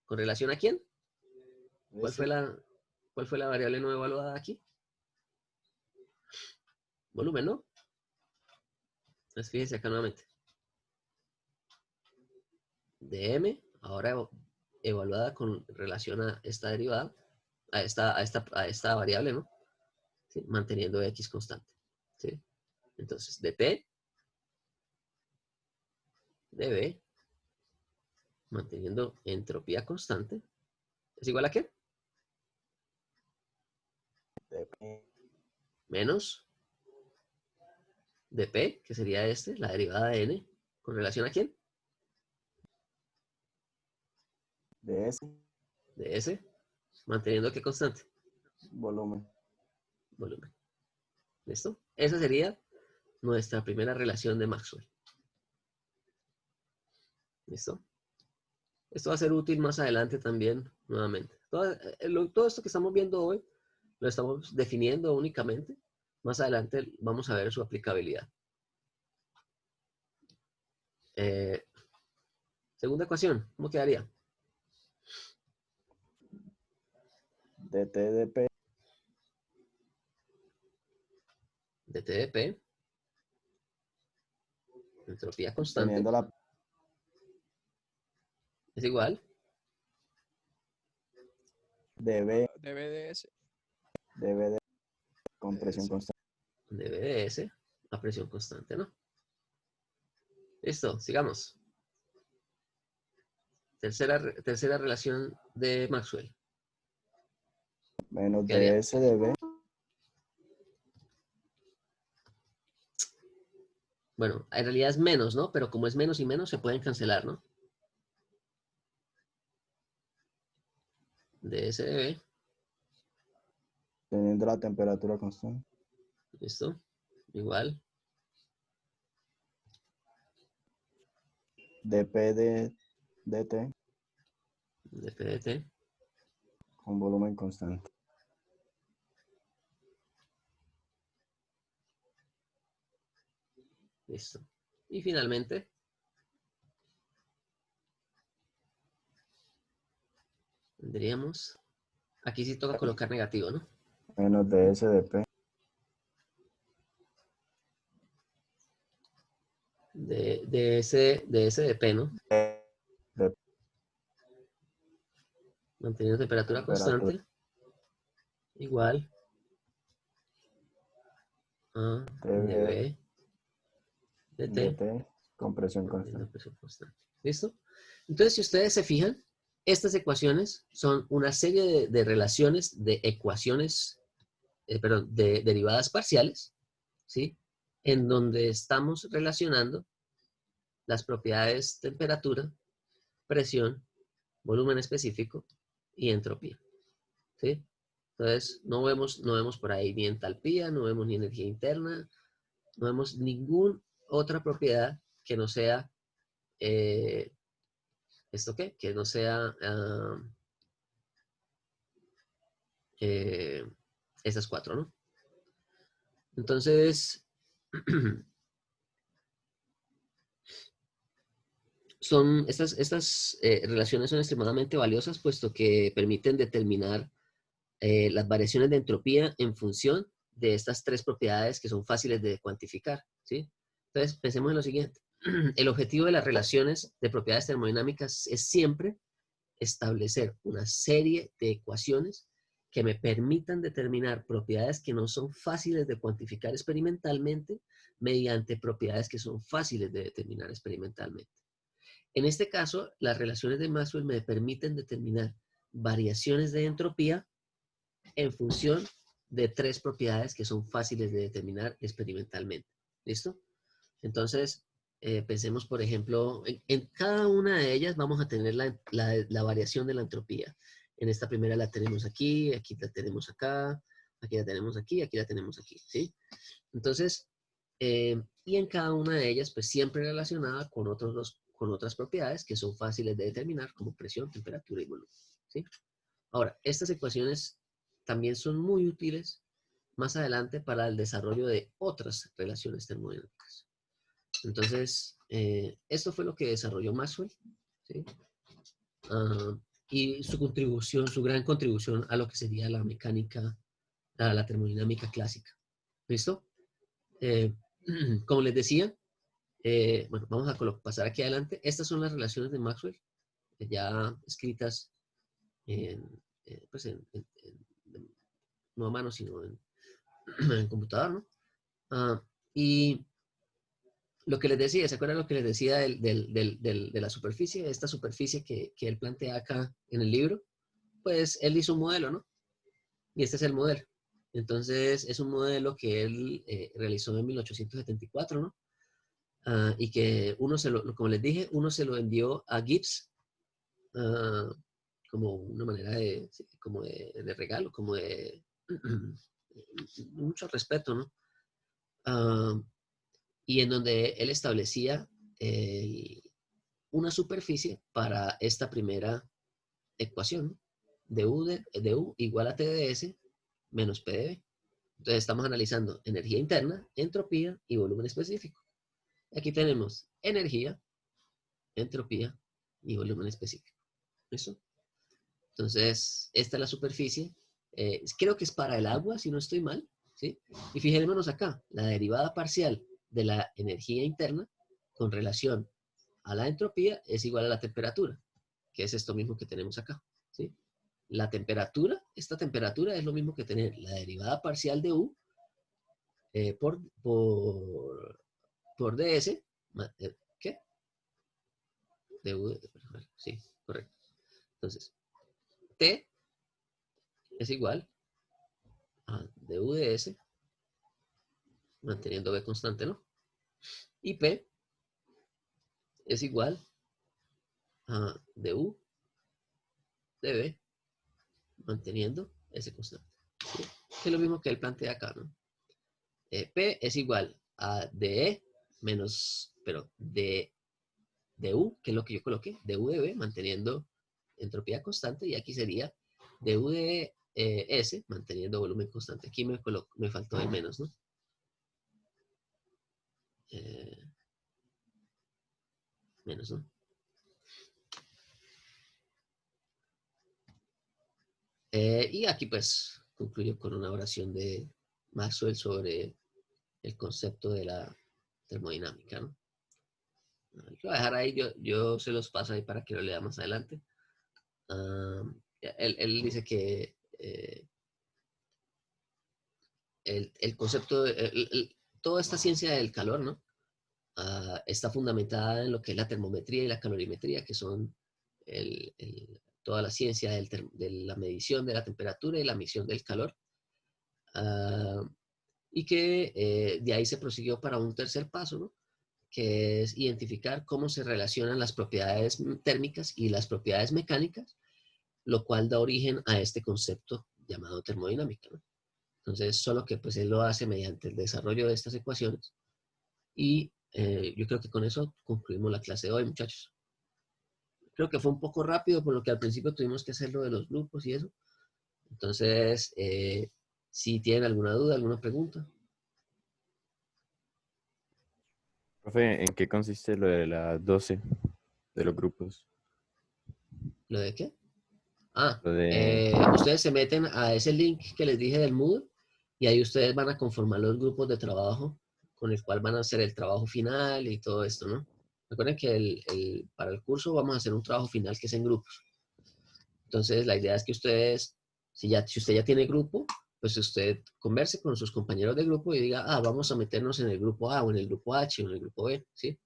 ¿con relación a quién? ¿Cuál fue la variable no evaluada aquí? Volumen, ¿no? Entonces, fíjense acá nuevamente. De m, ahora evaluada con relación a esta derivada, a esta variable, ¿no? ¿Sí? Manteniendo x constante. ¿Sí? Entonces, de t, de b, manteniendo entropía constante, ¿es igual a qué? Menos de p, que sería la derivada de n, ¿con relación a quién? De S, De s, manteniendo qué constante? volumen. Volumen. ¿Listo? Esa sería nuestra primera relación de Maxwell. ¿Listo? Esto va a ser útil más adelante también, nuevamente. Todo esto que estamos viendo hoy, lo estamos definiendo únicamente. Más adelante vamos a ver su aplicabilidad. Segunda ecuación, ¿cómo quedaría? dt de P, De T de P, entropía constante, teniendo la es igual dB, DBDS. dB de compresión constante. de V de S a presión constante, ¿no? Listo, sigamos. Tercera relación de Maxwell. Menos ¿Qué haría? ds dB, Bueno, en realidad es menos, ¿no? Pero como es menos y menos, se pueden cancelar, ¿no? De S de V, teniendo la temperatura constante. listo, igual, dP de dt de P de T, con volumen constante. listo. Y finalmente, tendríamos, aquí sí toca colocar negativo, ¿no? Menos ds dP, De S de P, ¿no? de Manteniendo temperatura constante, igual a dB de T, dt con presión manteniendo constante. presión constante. ¿Listo? Entonces, si ustedes se fijan, estas ecuaciones son una serie de relaciones de ecuaciones, perdón, de derivadas parciales, ¿sí? En donde estamos relacionando las propiedades temperatura, presión, volumen específico y entropía, ¿sí? Entonces, no vemos por ahí ni entalpía, no vemos ni energía interna, no vemos ninguna otra propiedad que no sea, ¿esto qué? Que no sea esas cuatro, ¿no? Entonces, estas relaciones son extremadamente valiosas puesto que permiten determinar las variaciones de entropía en función de estas tres propiedades que son fáciles de cuantificar, ¿sí? Entonces, pensemos en lo siguiente. El objetivo de las relaciones de propiedades termodinámicas es siempre establecer una serie de ecuaciones que me permitan determinar propiedades que no son fáciles de cuantificar experimentalmente mediante propiedades que son fáciles de determinar experimentalmente. En este caso, las relaciones de Maxwell me permiten determinar variaciones de entropía en función de 3 propiedades que son fáciles de determinar experimentalmente. ¿Listo? Entonces, pensemos, por ejemplo, en cada una de ellas vamos a tener la variación de la entropía. En esta primera la tenemos aquí, aquí la tenemos acá, aquí la tenemos aquí, aquí la tenemos aquí, ¿sí? Entonces, y en cada una de ellas, pues siempre relacionada con otras propiedades que son fáciles de determinar, como presión, temperatura y volumen, ¿sí? Ahora, estas ecuaciones también son muy útiles más adelante para el desarrollo de otras relaciones termodinámicas. Entonces, esto fue lo que desarrolló Maxwell, ¿sí? Y su contribución, su gran contribución a lo que sería la mecánica, a la termodinámica clásica. ¿Listo? Como les decía, bueno, vamos a pasar aquí adelante. Estas son las relaciones de Maxwell, ya escritas pues no a mano, sino en computador, ¿no? Y lo que les decía, ¿se acuerdan lo que les decía de la superficie? Esta superficie que él plantea acá en el libro, pues él hizo un modelo, ¿no? Y este es el modelo. Entonces, es un modelo que él realizó en 1874, ¿no? Y que como les dije, uno se lo envió a Gibbs como una manera como de regalo, como de mucho respeto, ¿no? Y en donde él establecía una superficie para esta primera ecuación, ¿no? de U igual a T de S menos P de B. Entonces estamos analizando energía interna, entropía y volumen específico. Aquí tenemos energía, entropía y volumen específico. ¿Listo? Entonces, esta es la superficie. Creo que es para el agua, si no estoy mal, ¿sí? Y fijémonos acá, la derivada parcial de la energía interna con relación a la entropía es igual a la temperatura, que es esto mismo que tenemos acá, ¿sí? La temperatura, esta temperatura es lo mismo que tener la derivada parcial de U por ds, ¿qué? De U, sí, correcto. Entonces, T es igual a du de S, manteniendo B constante, ¿no? Y P es igual a du de B, manteniendo S constante. ¿Sí? Que es lo mismo que él plantea acá, ¿no? P es igual a dE menos, pero du, que es lo que yo coloqué, du de B, manteniendo entropía constante, y aquí sería du de S, manteniendo volumen constante. Aquí me faltó el menos, ¿no? Menos, ¿no? Y aquí pues concluyo con una oración de Maxwell sobre el concepto de la termodinámica, ¿no? Lo voy a dejar ahí, yo se los paso ahí para que lo lea más adelante. Él dice que el concepto, toda esta ciencia del calor, ¿no? Está fundamentada en lo que es la termometría y la calorimetría, que son toda la ciencia de la medición de la temperatura y la medición del calor. Y que de ahí se prosiguió para un tercer paso, ¿no? Que es identificar cómo se relacionan las propiedades térmicas y las propiedades mecánicas, lo cual da origen a este concepto llamado termodinámica, ¿no? Entonces, solo que pues él lo hace mediante el desarrollo de estas ecuaciones. Y yo creo que con eso concluimos la clase de hoy, muchachos. Creo que fue un poco rápido, por lo que al principio tuvimos que hacer lo de los grupos y eso. Entonces, si tienen alguna duda, alguna pregunta. Profe, ¿en qué consiste lo de las 12 de los grupos? ¿Lo de qué? Lo de... Ustedes se meten a ese link que les dije del Moodle y ahí ustedes van a conformar los grupos de trabajo con el cual van a hacer el trabajo final y todo esto, ¿no? Recuerden que para el curso vamos a hacer un trabajo final que es en grupos. Entonces, la idea es que ustedes, si usted ya tiene grupo, pues usted converse con sus compañeros de grupo y diga, vamos a meternos en el grupo A o en el grupo H o en el grupo B, ¿sí?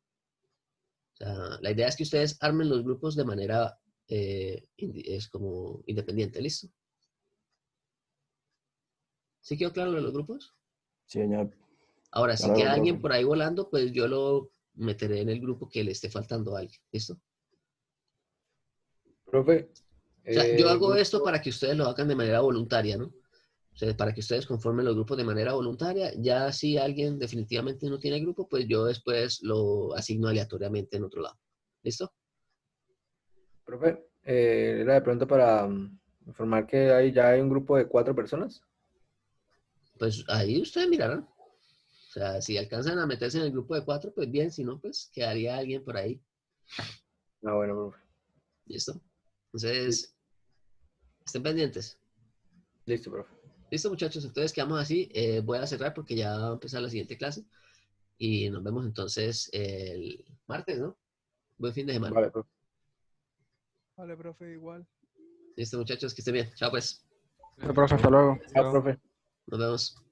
O sea, la idea es que ustedes armen los grupos de manera es como independiente, ¿listo? ¿Sí quedó claro lo de los grupos? Sí, señor. Ahora, si Claro, queda alguien profe. por ahí volando, pues yo lo meteré en el grupo que le esté faltando a alguien, ¿listo? Profe, O sea, yo hago grupo, esto para que ustedes lo hagan de manera voluntaria, ¿no? O sea, para que ustedes conformen los grupos de manera voluntaria. Ya si alguien definitivamente no tiene grupo, pues yo después lo asigno aleatoriamente en otro lado. ¿Listo? profe, era de pronto para informar que ya hay un grupo de 4 personas. Pues ahí ustedes mirarán. O sea, si alcanzan a meterse en el grupo de 4, pues bien. Si no, pues quedaría alguien por ahí. Ah, bueno, profe. ¿Listo? Entonces, estén pendientes. Listo, profe. Listo, muchachos. Entonces quedamos así. Voy a cerrar porque ya va a empezar la siguiente clase. Y nos vemos entonces el martes, ¿no? Buen fin de semana. Vale, profe. Vale, profe, igual. Listo, muchachos. Que estén bien. Chao, pues. Profe, hasta luego. Chao, profe. Nos vemos.